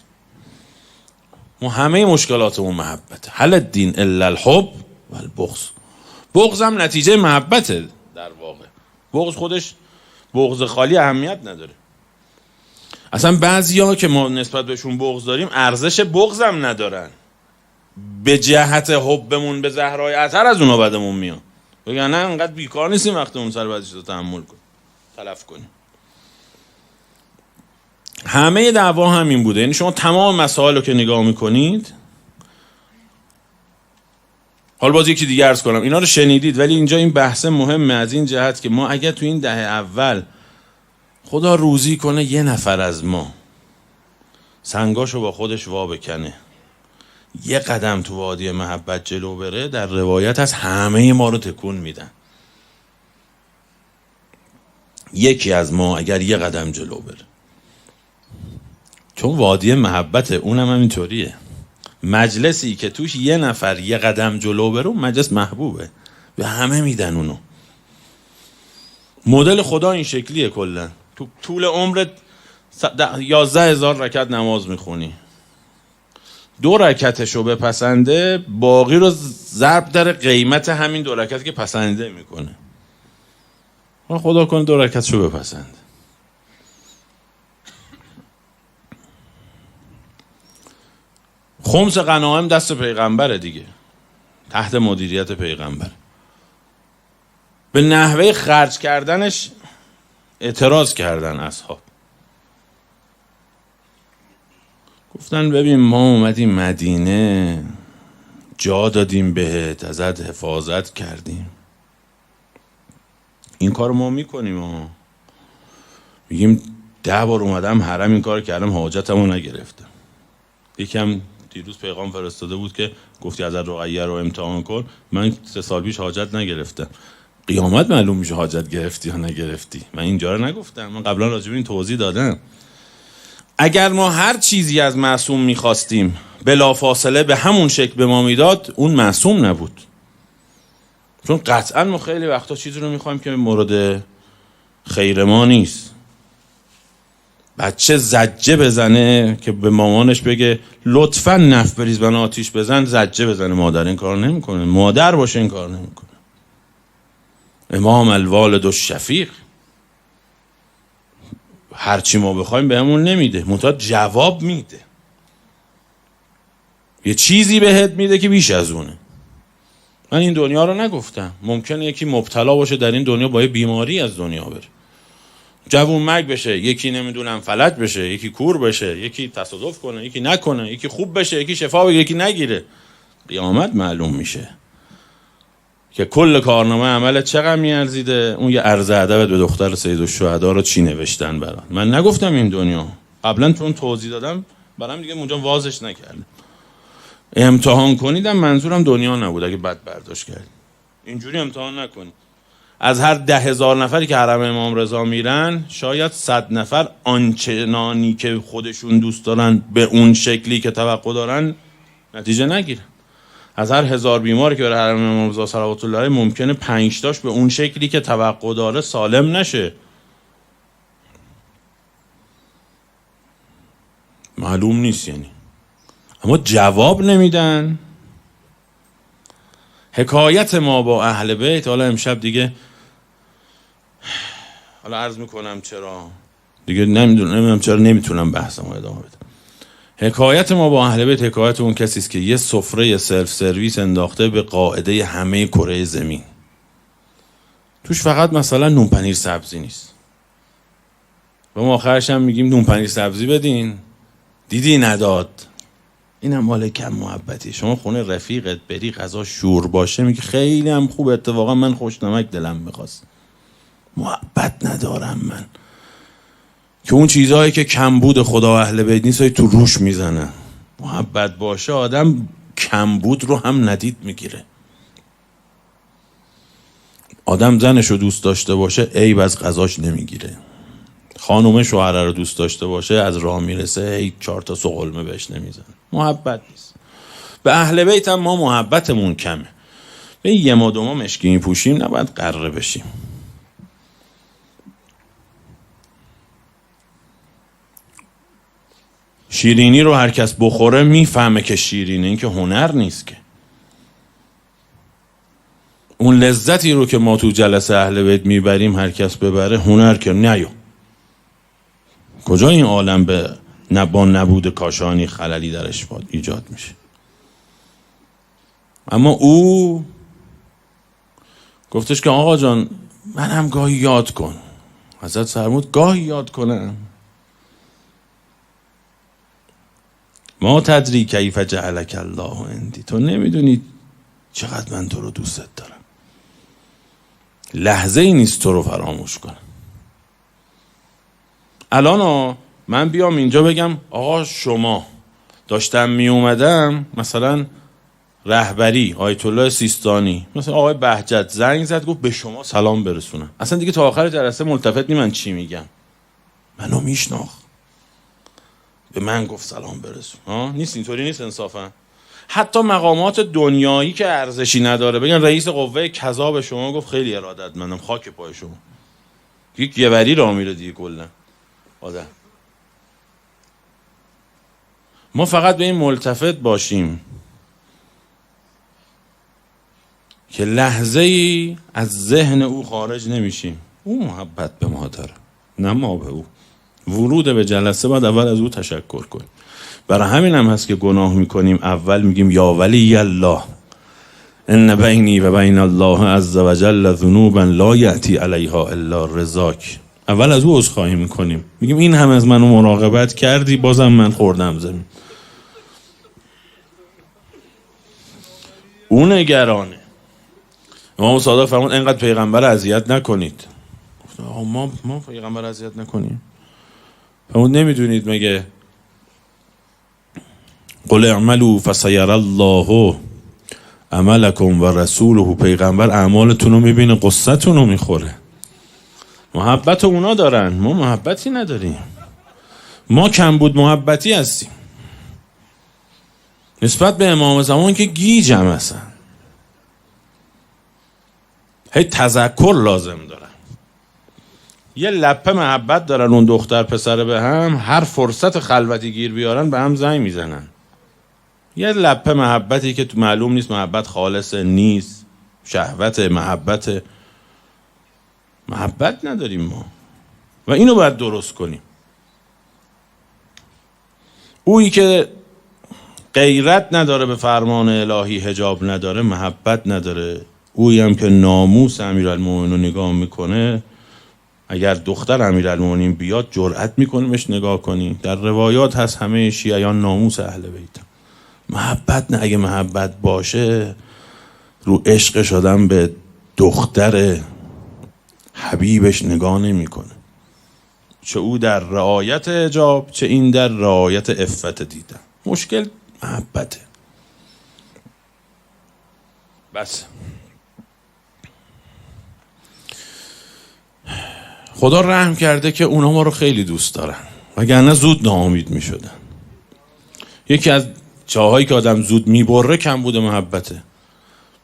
ما همه مشکلاتمون محبته. حل الدین الا الحب و البغض. بغض هم نتیجه محبته در واقع. بغض خودش بغض خالی اهمیت نداره. اصلا بعضیا که ما نسبت بهشون بغض داریم ارزش بغض هم ندارن. به جهت حبمون به زهرای اطهر از اونا بدمون میاد. بگن نه انقدر بیکار نیستیم وقتمون سر بعضی چیزا تحمل کنیم، تلف کنیم. همه دعوا همین بوده. یعنی شما تمام مسائل رو که نگاه میکنید، حالا باز یکی دیگه عرض کنم اینا رو شنیدید، ولی اینجا این بحث مهمه از این جهت که ما اگر تو این دهه اول خدا روزی کنه یه نفر از ما سنگاشو با خودش وا بکنه، یه قدم تو وادی محبت جلو بره، در روایت از همه ما رو تکون میدن. یکی از ما اگر یه قدم جلو بره، چون وادی محبت اونم همینطوریه. مجلسی که توش یه نفر یه قدم جلو بره اون مجلس محبوبه، به همه میدن اونو. مدل خدا این شکلیه. کلا تو طول عمرت 11,000 رکعت نماز میخونی، 2 رکعتشو بپسنده، باقی رو ضرب در قیمت همین 2 رکعت که پسنده میکنه. خدا کنه 2 رکعتشو بپسنده. خمس غنایم دست پیغمبره دیگه، تحت مدیریت پیغمبر. به نحوه خرج کردنش اعتراض کردن اصحاب. گفتن ببین ما اومدیم مدینه، جا دادیم بهت، ازت حفاظت کردیم، این کار ما میکنیم. میگیم 10 بار اومدم حرم این کار کردم حاجتمو نگرفتم. یکم دیروز پیغام فرستاده بود که گفتی از رقیه رو امتحان کن، من 3 سال پیش حاجت نگرفتم. قیامت معلوم میشه حاجت گرفتی یا نگرفتی. من اینجا رو نگفتم، من قبلا راجع به این توضیح دادم. اگر ما هر چیزی از معصوم میخواستیم بلافاصله به همون شکل به ما میداد، اون معصوم نبود. چون قطعا ما خیلی وقتا چیزی رو میخوایم که مورد خیر ما نیست. بچه زجه بزنه که به مامانش بگه لطفاً نفت بریز بنا آتیش بزن، زجه بزنه. مادر این کار نمیکنه. مادر باشه این کار نمیکنه. امام الوالد الشفیق هرچی ما بخوایم بهمون نمیده، منتها جواب میده. یه چیزی بهت میده که بیش از اونه. من این دنیا رو نگفتم. ممکنه یکی مبتلا باشه در این دنیا با یه بیماری از دنیا بره، جوون مرگ بشه، یکی نمیدونم فلج بشه، یکی کور بشه، یکی تصادف کنه، یکی نکنه، یکی خوب بشه، یکی شفا بگیره، یکی نگیره. قیامت معلوم میشه که کل کارنامه عملت چقدر میارزیده. اون یه عرض ادب به دختر سیدالشهدا رو چی نوشتن برات. من نگفتم این دنیا، قبلا چون توضیح دادم برام دیگه اونجا واضحش نکردم. امتحان کنیدم، منظورم دنیا نبود. اگه بد برداشت کردید اینجوری امتحان نکنید. از هر 10,000 نفری که حرم امام رضا میرن، شاید 100 نفر آنچنانی که خودشون دوست دارن به اون شکلی که توقع دارن نتیجه نگیرن. از هر 1000 بیماری که برای حرم امام رضا صلوات الله علیه ممکنه 5 تاش به اون شکلی که توقع داره سالم نشه. معلوم نیست یعنی. اما جواب نمیدن. حکایت ما با اهل بیت، حالا امشب دیگه حالا عرض میکنم چرا دیگه نمیدونم چرا نمیتونم بحثمو ادامه بدم. حکایت ما با اهل بیت حکایت اون کسی است که یه سفره سلف سرویس انداخته به قاعده همه کره زمین. توش فقط مثلا نون پنیر سبزی نیست. و ما آخرش هم میگیم نون پنیر سبزی بدین، دیدی نداد. اینم مال کم محبتی. شما خونه رفیقت بری غذا شور باشه میگی خیلی هم خوب، اتفاقا من خوشنمک دلم میخواست. محبت ندارم من که اون چیزهایی که کمبود خدا اهل بیت نیست تو روش میزنه. محبت باشه آدم کمبود رو هم ندید میگیره. آدم زنشو دوست داشته باشه عیب از غذاش نمیگیره. خانومه شوهره رو دوست داشته باشه از راه میرسه 4 تا سقلمه بهش نمیزنه. محبت نیست. به اهل بیت هم ما محبتمون کمه. به یه ما دو ما مشکی میپوشیم نباید قره بشیم. شیرینی رو هر کس بخوره میفهمه که شیرینه، این که هنر نیست که. اون لذتی رو که ما تو جلسه اهل بیت میبریم هر کس ببره هنر که نیو. کجا این عالم به با نبود کاشانی خللی درش ایجاد میشه. اما او گفتش که آقا جان من هم گاهی یاد کن. حضرت فرمود گاهی یاد کنم. ما تدری کیف جعلک الله عندی، تو نمیدونی چقدر من تو رو دوستت دارم. لحظه ای نیست تو رو فراموش کنم. الان من بیام اینجا بگم آقا شما داشتم می اومدم مثلا رهبری آیت الله سیستانی مثلا آقای بهجت زنگ زد گفت به شما سلام برسونم، اصلا دیگه تا آخر جلسه ملتفت نی من چی میگم. منو میشناخت به من گفت سلام برسون. نیست اینطوری نیست انصافا. حتی مقامات دنیایی که ارزشی نداره بگن رئیس قوه قضا به شما گفت خیلی ارادتمندم خاک پای شما. یک گوری راه میره دیگه کلا آدم. ما فقط به این ملتفت باشیم که لحظه ای از ذهن او خارج نمیشیم. او محبت به ما داره نه ما به او. ورود به جلسه باید اول از او تشکر کنیم. برای همین هم هست که گناه میکنیم اول میگیم یا ولی الله ان بینی و بین الله عز وجل ذنوبا لا یأتی علیها الا رضاک. اول از او عذرخواهی میکنیم، میگیم این هم از منو مراقبت کردی بازم من خوردم زمین. اون نگرانه. امام صادق فرمود اینقدر پیغمبر اذیت نکنید. ما پیغمبر اذیت نکنیم. فرمود نمیدونید مگه قل اعملوا فسيرى الله عملكم و رسوله، پیغمبر اعمالتون رو میبینه قصتون رو میخوره. محبت اونا دارن، ما محبتی نداریم. ما کم بود محبتی هستیم نسبت به امام زمان که گیجم هستن. هی تذکر لازم دارن. یه لپه محبت دارن اون دختر پسر به هم، هر فرصت خلوتی گیر بیارن به هم زنگ میزنن. یه لپه محبتی که تو معلوم نیست محبت خالص نیست، شهوت محبت نداریم ما و اینو باید درست کنیم. اویی که غیرت نداره به فرمان الهی، حجاب نداره، محبت نداره. اویی هم که ناموس امیرالمومنین رو نگاه میکنه، اگر دختر امیرالمومنین بیاد جرأت میکنه بهش نگاه کنی. در روایات هست همه شیعیان ناموس اهل بیت. محبت نه. اگه محبت باشه رو عشقش آدم به دختر حبیبش نگاه نمیکنه، چه او در رعایت حجاب چه این در رعایت عفت دیدن. مشکل محبته. بس خدا رحم کرده که اونا ما رو خیلی دوست دارن، وگرنه زود ناامید می شدن. یکی از جاهایی که آدم زود میبره کم بوده محبته.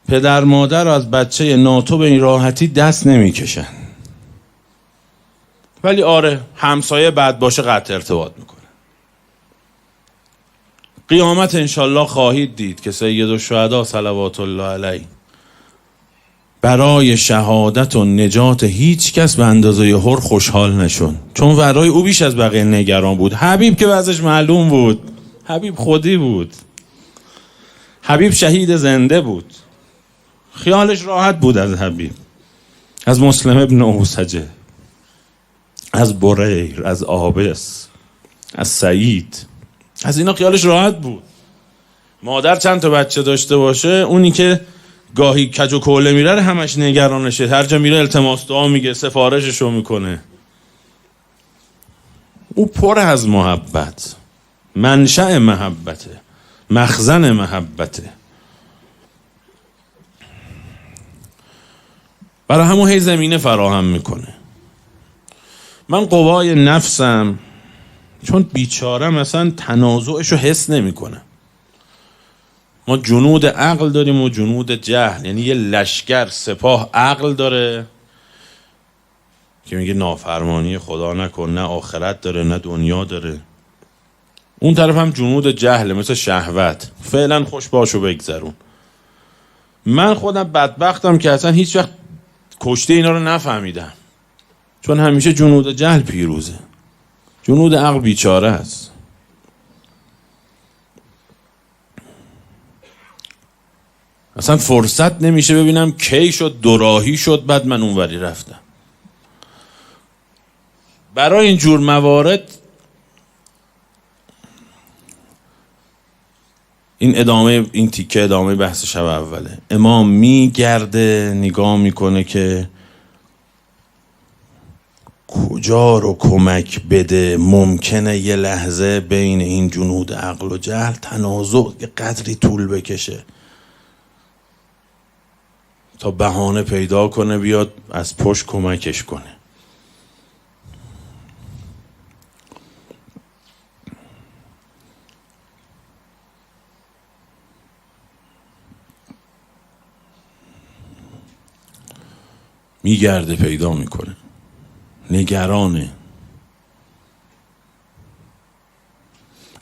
پدر مادر از بچه ناتو به این راحتی دست نمیکشن، ولی آره همسایه بد باشه قطع ارتباط میکنه. قیامت انشالله خواهید دید که سید الشهدا صلوات الله علیه برای شهادت و نجات هیچ کس به اندازه حر خوشحال نشون، چون برای او بیش از بقیه نگران بود. حبیب که وضعش معلوم بود، حبیب خودی بود، حبیب شهید زنده بود، خیالش راحت بود از حبیب، از مسلم ابن اوسجه، از بریر، از عابس، از سعید، از اینا خیالش راحت بود. مادر چند تا بچه داشته باشه، اونی که گاهی کج و کوله میره همش نگرانشه، هر جا میره التماس دعا میگه، سفارششو میکنه. او پر از محبت، منشأ محبته، مخزن محبته. برای همون هی زمینه فراهم میکنه. من قوای نفسم چون بیچارم اصلا تنازعشو حس نمیکنم. ما جنود عقل داریم و جنود جهل، یعنی یه لشکر سپاه عقل داره که میگه نافرمانی خدا نکن، نه آخرت داره نه دنیا داره. اون طرف هم جنود جهل مثل شهوت، فعلا خوش باشو بگذرون. من خودم بدبختم که اصلا هیچ وقت کشته اینا رو نفهمیدم، چون همیشه جنود جهل پیروزه، جنود عقل بیچاره است. اصلا فرصت نمیشه ببینم کی شد دوراهی شد بعد من اونوری رفتم. برای این جور موارد این تیکه ادامه بحث شب اوله. امام میگرده نگاه میکنه که کجا رو کمک بده. ممکنه یه لحظه بین این جنود عقل و جهل تنازع یه قدری طول بکشه تا بهانه پیدا کنه بیاد از پشت کمکش کنه. میگرده پیدا میکنه، نگرانه.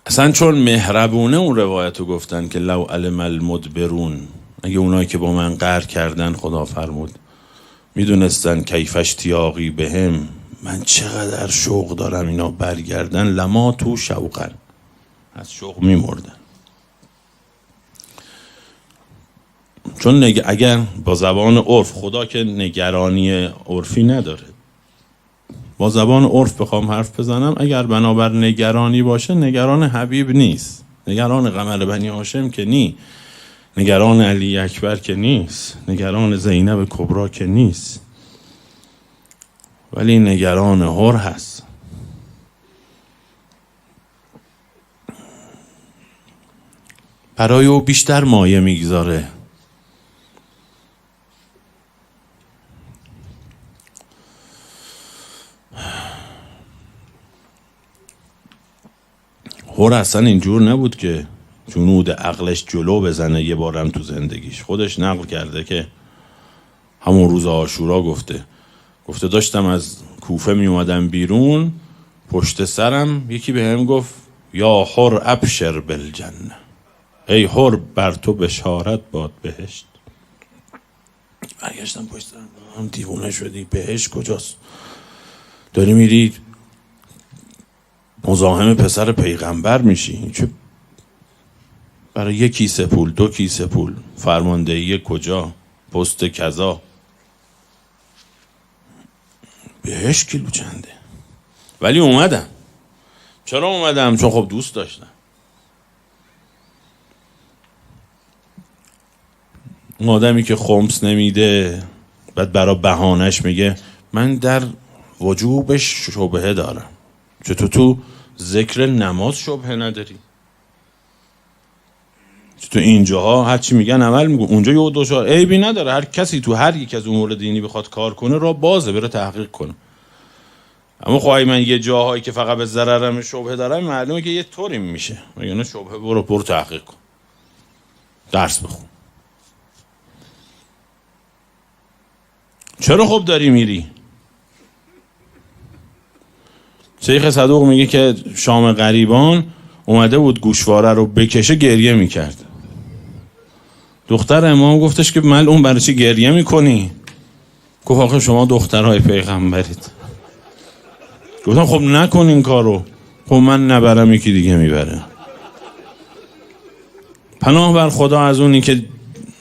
اصلا چون مهربونه اون روایتو گفتن که لو علم المدبرون، اگه اونایی که با من قهر کردن خدا فرمود میدونستن کیف اشتیاقی بهم، من چقدر شوق دارم اینا برگردن، لما تو شوقن، از شوق میمردن. چون اگر با زبان عرف، خدا که نگرانی عرفی نداره، با زبان عرف بخوام حرف بزنم، اگر بنابر نگرانی باشه نگران حبیب نیست، نگران قمر بنی هاشم که نی، نگران علی اکبر که نیست، نگران زینب کبرا که نیست، ولی نگران حر هست. برای او بیشتر مایه میگذاره. حر اصلا اینجور نبود که جنود عقلش جلو بزنه یه بارم تو زندگیش. خودش نقل کرده که همون روز عاشورا گفته داشتم از کوفه می اومدم بیرون، پشت سرم یکی به هم گفت یا حر ابشر بالجنه، ای حر بر تو بشارت باد بهشت. برگشتم پشت سرم، هم دیوونه شدی، بهشت کجاست؟ داری میری مزاحم پسر پیغمبر میشی، چه برای یک کیسه پول، 2 کیسه پول، فرماندهی کجا، پست کذا، بهش کیلو چنده. ولی اومدم. چرا اومدم؟ چون خب دوست داشتم. اون آدمی که خمس نمیده بعد برای بهانش میگه من در وجوبش شبهه دارم. چطور تو ذکر نماز شبهه نداری؟ تو اینجاها هرچی میگن عمل میگن، اونجا یه دوشار عیبی نداره. هر کسی تو هر یک از امور دینی بخواد کار کنه را بازه، بره تحقیق کنه. اما خواهی من یه جاهایی که فقط به ضررم شبهه دارم معلومه که یه طوری میشه. یعنی شبهه برو تحقیق کن، درس بخون. چرا خب داری میری؟ شیخ صدوق میگه که شام غریبان اومده بود گوشواره رو بکشه، گریه میکرد. دختر امام گفتش که ملعون برای چی گریه میکنی؟ گفت آخه شما دخترهای پیغمبرید. گفتم خب نکن این کارو. خب من نبرم یکی دیگه میبره. پناه بر خدا از اونی که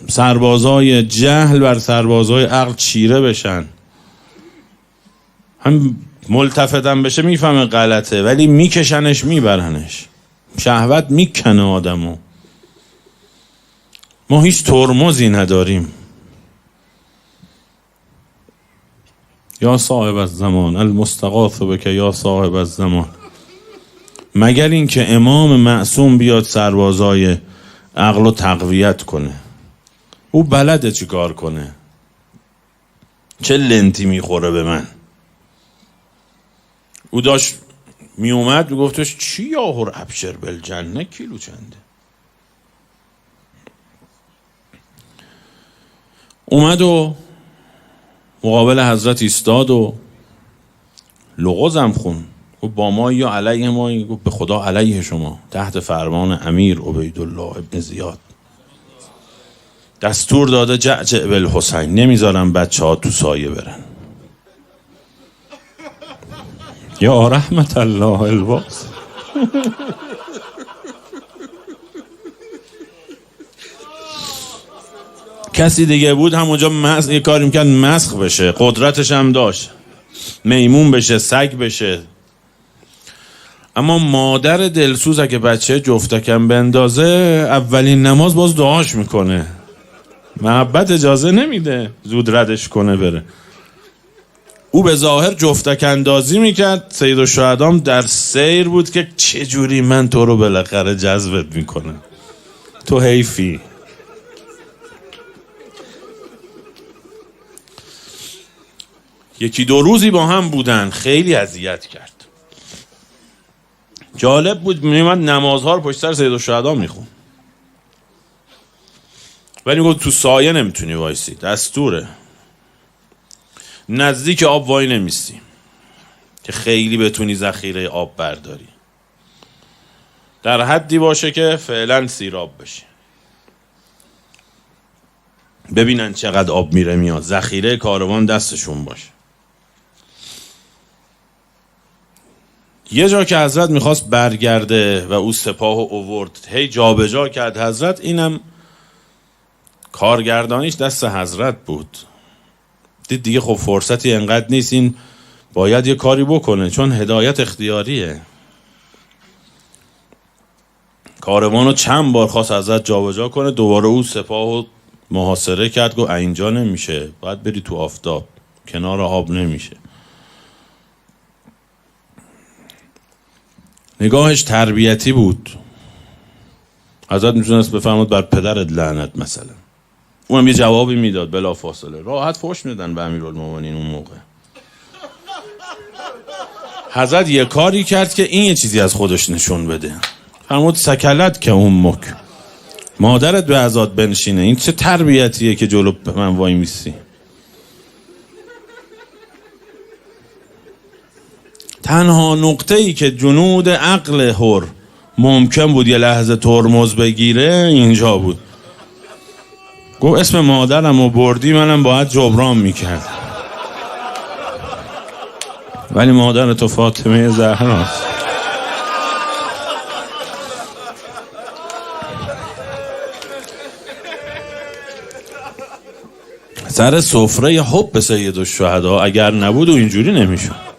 سربازای جهل بر سربازای عقل چیره بشن. هم ملتفتم بشه میفهمه غلطه، ولی میکشنش میبرنش. شهوت میکنه آدمو. ما هیچ ترمزی نداریم. یا صاحب الزمان المستغاث بک یا صاحب الزمان. مگر این که امام معصوم بیاد سربازای عقل رو تقویت کنه. او بلده چی کار کنه. چه لنتی میخوره به من. او داشت میومد میگفتش چی یاهور ابشر بالجنه کیلو چنده. اومد و مقابل حضرت ایستاد و لغزم خون. گفت با ما یا علیه ما؟ گفت به خدا علیه شما، تحت فرمان امیر عبیدالله ابن زیاد. دستور داده جعجع بالحسین، نمیذارم بچه ها تو سایه برن. یا رحمت الله الواس. کسی دیگه بود همونجا یه کاری میکرد مسخ بشه، قدرتش هم داشت، میمون بشه، سگ بشه. اما مادر دلسوز اگه بچه جفتکم بندازه اولین نماز باز دعاش میکنه. محبت اجازه نمیده زود ردش کنه بره. او به ظاهر جفتک اندازی میکرد. سید الشهدام در سیر بود که چجوری من تو رو بالاخره جذبت میکنه، تو حیفی. یکی دو روزی با هم بودن، خیلی اذیت کرد. جالب بود، میومد نمازها رو پشت سر سید الشهدام میخون، ولی گفت تو سایه نمیتونی وایسی، دستوره. نزدیک آب وای نمیستی که خیلی بتونی ذخیره آب برداری. در حدی باشه که فعلا سیراب بشه، ببینن چقدر آب میره میاد، ذخیره کاروان دستشون باشه. یه جا که حضرت میخواست برگرده و او سپاه اوورد، هی جا به جا کرد حضرت. اینم کارگردانیش دست حضرت بود. دید دیگه خب فرصتی انقدر نیست، این باید یه کاری بکنه، چون هدایت اختیاریه. کاروانو چند بار خواست حضرت جا به جا کنه، دوباره او سپاهو محاصره کرد. گفت اینجا نمیشه، باید بری تو آفتاب، کنار آب نمیشه. نگاهش تربیتی بود. حضرت میتونست بفرماد بر پدرت لعنت مثلا. اونم یه جوابی میداد بلا فاصله. راحت فحش میدادن به امیرالمومنین اون موقع. حضرت یه کاری کرد که این یه چیزی از خودش نشون بده. فرمود سکلت که امک، مادرت به عزاد بنشینه. این چه تربیتیه که جلو من وای میسی؟ تنها نقطه‌ای که جنود عقل حر ممکن بود یه لحظه ترمز بگیره اینجا بود. گفت اسم مادرم رو بردی، منم باید جبران میکرد. ولی مادر تو فاطمه زهراست. سر سفره حب سید الشهدا اگر نبود و اینجوری نمیشد.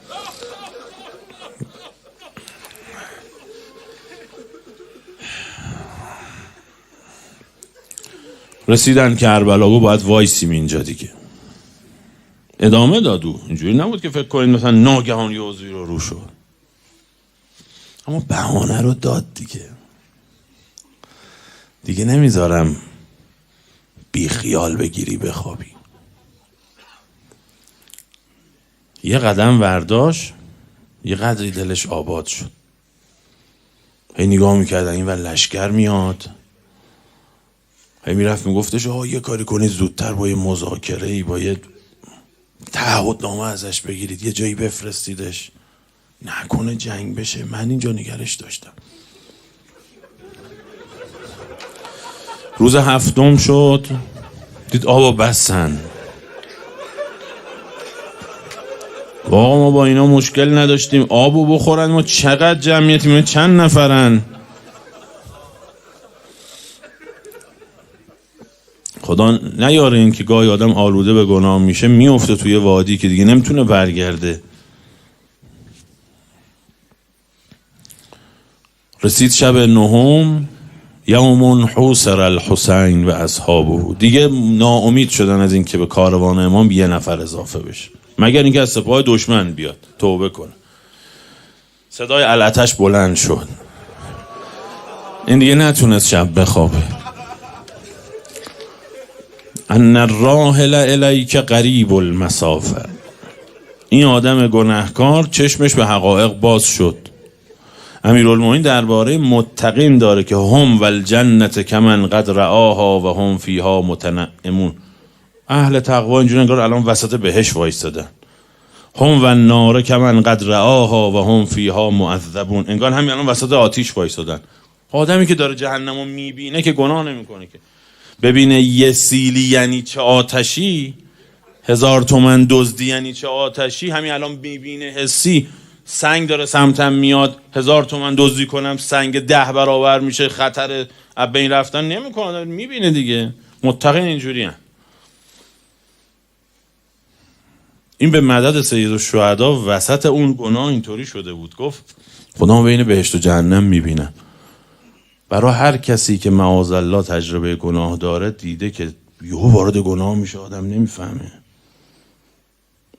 رسیدن کربلا، گفت باید وایسیم اینجا دیگه. ادامه دادو، اینجوری نبود که فکر کنید مثلا ناگهان یوزی رو شد. اما بهانه رو داد دیگه نمیذارم بی خیال بگیری بخوابی. یه قدم ورداش، یه قدری دلش آباد شد. هی نگاه میکردن این ور لشکر میاد، هی میرفت میگفتش یه کاری کنید زودتر با یه مذاکره، با یه تعهدنامه ازش بگیرید، یه جایی بفرستیدش، نکنه جنگ بشه. من اینجا نگرش داشتم. روز 7 شد، دید آبا بسن. آقا ما با اینا مشکل نداشتیم، آبو بخورن، ما چقدر جمعیتیم، ما چند نفرن. خدا نیاره این که گاهی آدم آلوده به گناه میشه، میفته توی وادی که دیگه نمیتونه برگرده. رسید شب 9، یوم حوصر الحسین و اصحابه. دیگه ناامید شدن از این که به کاروان امام یه نفر اضافه بشه، مگر اینکه از سپاه دشمن بیاد توبه کنه. صدای الاتش بلند شد، این دیگه نتونست شب بخوابه. ان الراحل الیک قریب المسافه. این آدم گناهکار چشمش به حقایق باز شد. امیرالمومنین درباره متقین داره که هم والجنت کمن قد رآها و هم فیها متنعمون. اهل تقوا اینجوری انگار الان وسط بهشت وایستادن. هم و النار کمن قد رآها و هم فیها معذبون، انگار همین الان وسط آتیش وایستادن. آدمی که داره جهنمو میبینه که گناه نمیکنه که ببینه یه سیلی یعنی چه آتشی، 1000 تومن دزدی یعنی چه آتشی. همین الان میبینه حسی، سنگ داره سمتم میاد، 1000 تومن دزدی کنم سنگ 10 برابر میشه، خطر از بین رفتن نمیکنه، میبینه دیگه. متقین اینجوری هن. این به مدد سیدالشهدا وسط اون گناه اینطوری شده بود، گفت خدا بین بهشت و جهنم میبینم. برای هر کسی که معاذالله تجربه گناه داره دیده که یهو وارد گناه میشه، آدم نمیفهمه.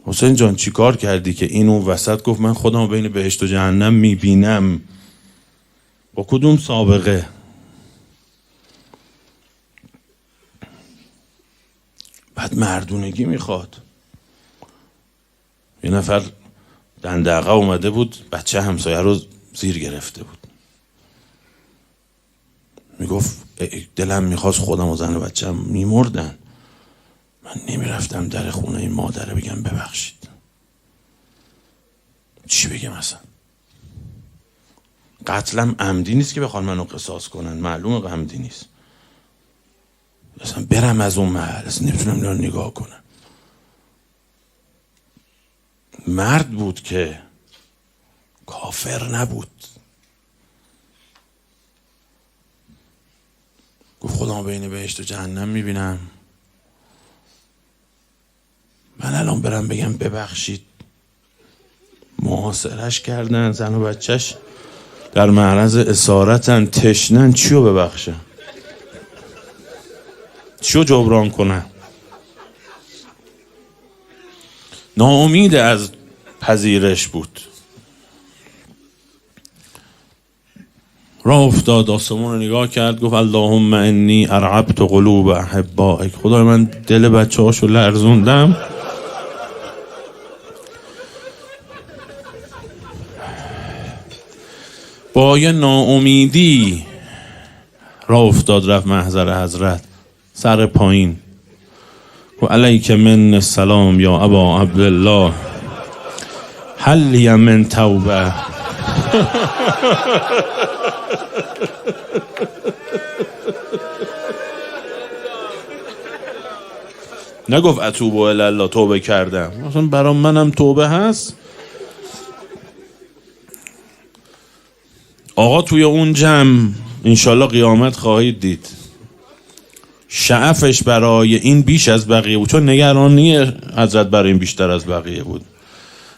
حسین جان چی کار کردی که این اون وسط گفت من خودم بین بهشت و جهنم میبینم؟ با کدوم سابقه؟ بعد مردونگی میخواد. یه نفر دندقه اومده بود، بچه همسایه رو زیر گرفته بود، میگفت دلم میخواست خودم و زن و بچه‌م میمردن، من نمیرفتم در خونه این مادره بگم ببخشید. چی بگم اصلا؟ قتلم عمدی نیست که بخوان منو قصاص کنن، معلومه عمدی نیست. اصلا برم از اون محل، اصلا نمیتونم اینا رو نگاه کنم. مرد بود که کافر نبود. گفت خدا بین بهشت و جهنم میبینم، من الان برم بگم ببخشید. محاصرش کردن، زن و بچهش در معرض اسارتن، تشنن، چیو ببخشه؟ چیو جبران کنن؟ ناامید از پذیرش بود. راه افتاد، آسمون رو نگاه کرد، گفت اللهم انی ارعبت قلوب احبائک. خدای من دل بچه هاشو لرزوندم. با یه ناامیدی راه افتاد، رفت محضر حضرت، سر پایین، و علیک من السلام یا ابا عبدالله، هل ی من توبه. نگفت اتوب الی الله، توبه کردم. مثلا برای منم توبه هست. آقا توی اون جمع انشالله قیامت خواهید دید، شعفش برای این بیش از بقیه بود، چون نگرانی حضرت برای این بیشتر از بقیه بود.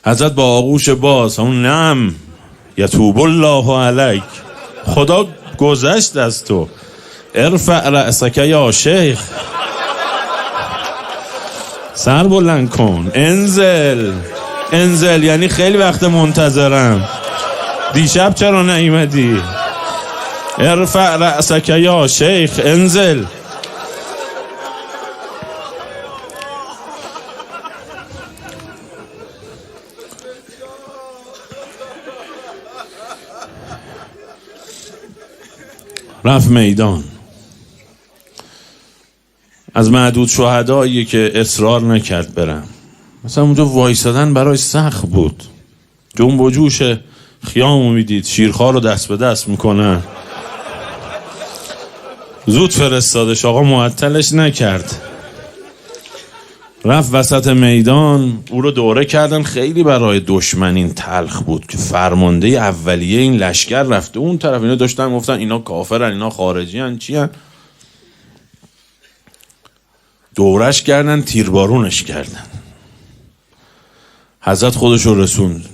حضرت با آغوش باز، همون نعم یتوب الله علیک، خدا گذشت از تو، ارفع رأسک یا شیخ، سر بلند کن، انزل. انزل یعنی خیلی وقت منتظرم، دیشب چرا نیومدی؟ ارفع رأسک یا شیخ، انزل. رفت میدان. از معدود شهداییه که اصرار نکرد برم. مثلا اونجا وایسادن براش سخت بود. جنب و جوش خیامو میدید، شیرخوار رو دست به دست میکنن. زود فرستادش، آقا معطلش نکرد. رفت وسط میدان، او رو دوره کردن. خیلی برای دشمن این تلخ بود که فرمانده اولیه این لشکر رفته اون طرف. اینا داشتن گفتن اینا کافرن، اینا خارجی هن، چی هن؟ دورش کردن، تیربارونش کردن. حضرت خودش رو رسوند.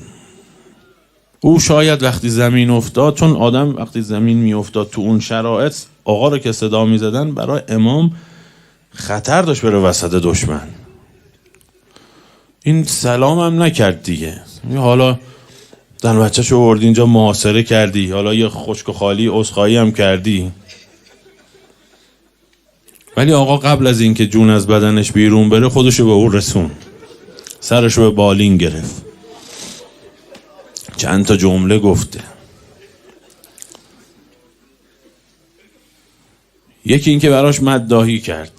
او شاید وقتی زمین افتاد، چون آدم وقتی زمین می افتاد تو اون شرایط، آقا رو که صدا می زدن، برای امام خطر داشت بره وسط دشمن. این سلام هم نکرد دیگه. حالا زن بچه شو آوردی اینجا محاصره کردی، حالا یه خشک و خالی عذرخواهی هم کردی. ولی آقا قبل از اینکه جون از بدنش بیرون بره خودشو به او رسون، سرشو به بالین گرفت، چند تا جمله گفته. یکی این که براش مداحی کرد.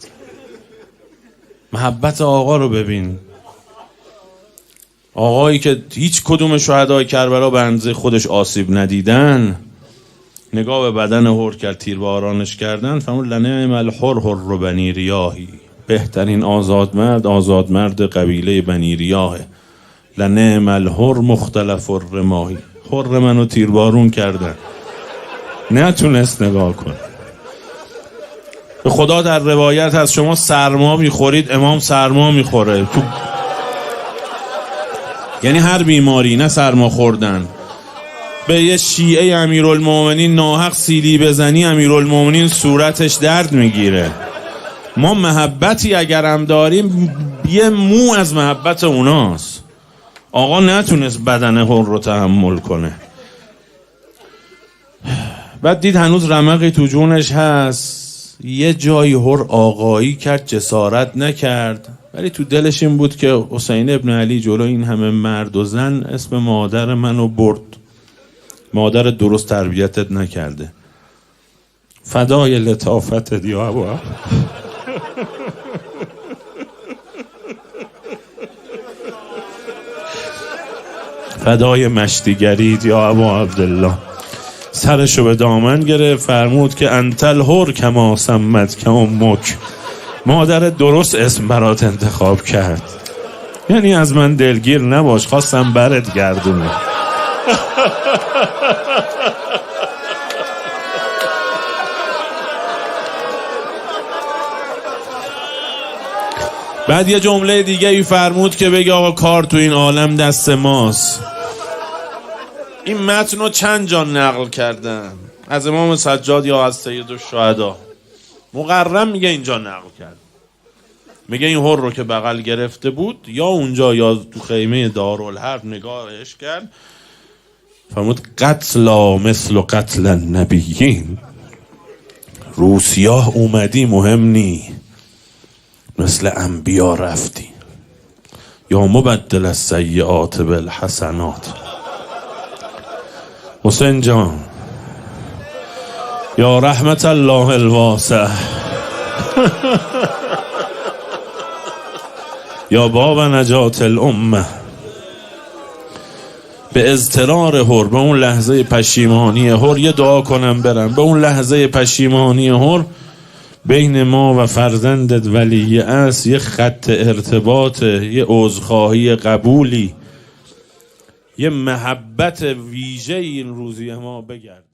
محبت آقا رو ببین. آقایی که هیچ کدوم شهدای کربلا به اندازه خودش آسیب ندیدن، نگاه به بدن هر کرد، تیربارانش کردن. فرمود لنعم الحر بنی ریاهی، بهترین آزادمرد قبیله بنی ریاهه. لنعم الحر مختلف الرماهی، حر منو تیربارون کردن، نتونست نگاه کن. به خدا در روایت هست شما سرما میخورید، امام سرما میخوره. تو یعنی هر بیماری، نه سرما خوردن. به یه شیعه امیرالمومنین ناحق سیلی بزنی، امیرالمومنین صورتش درد میگیره. ما محبتی اگرم داریم، یه مو از محبت اوناست. آقا نتونست بدن هر رو تحمل کنه. بعد دید هنوز رمقی تو جونش هست، یه جایی هر آقایی کرد، جسارت نکرد، ولی تو دلش این بود که حسین ابن علی جلو این همه مرد و زن اسم مادر منو برد، مادر درست تربیتت نکرده. فدای لطافتت یا ابو فدای مشتیگرید یا ابو عبدالله. سرشو به دامن گرفت، فرمود که انت الحر کما سمت که امک، مادر درست اسم برات انتخاب کرد. یعنی از من دلگیر نباش، خواستم برت گردونه. بعد یه جمله دیگه ای فرمود که بگه آقا کار تو این عالم دست ماست. این متن رو چند جا نقل کردن، از امام سجاد یا از سید الشهدا. مقرم میگه اینجا نقل کرد، میگه این هر رو که بغل گرفته بود، یا اونجا یا تو خیمه دارالحرب نگاهش کرد، فرمود قتلا مثل قتل النبیین، روسیاه اومدی مهم نی، مثل انبیا رفتی. یا مبدل السیئات بالحسنات. حسین جان، یا رحمت الله الواسع، یا باب نجات الامه. به اضطرار هر، به اون لحظه پشیمانی هر، یه دعا کنم برم. به اون لحظه پشیمانی هر بین ما و فرزندت ولی است یه خط ارتباط، یه عذرخواهی قبولی، یه محبت ویژه این روزی ما بگرد.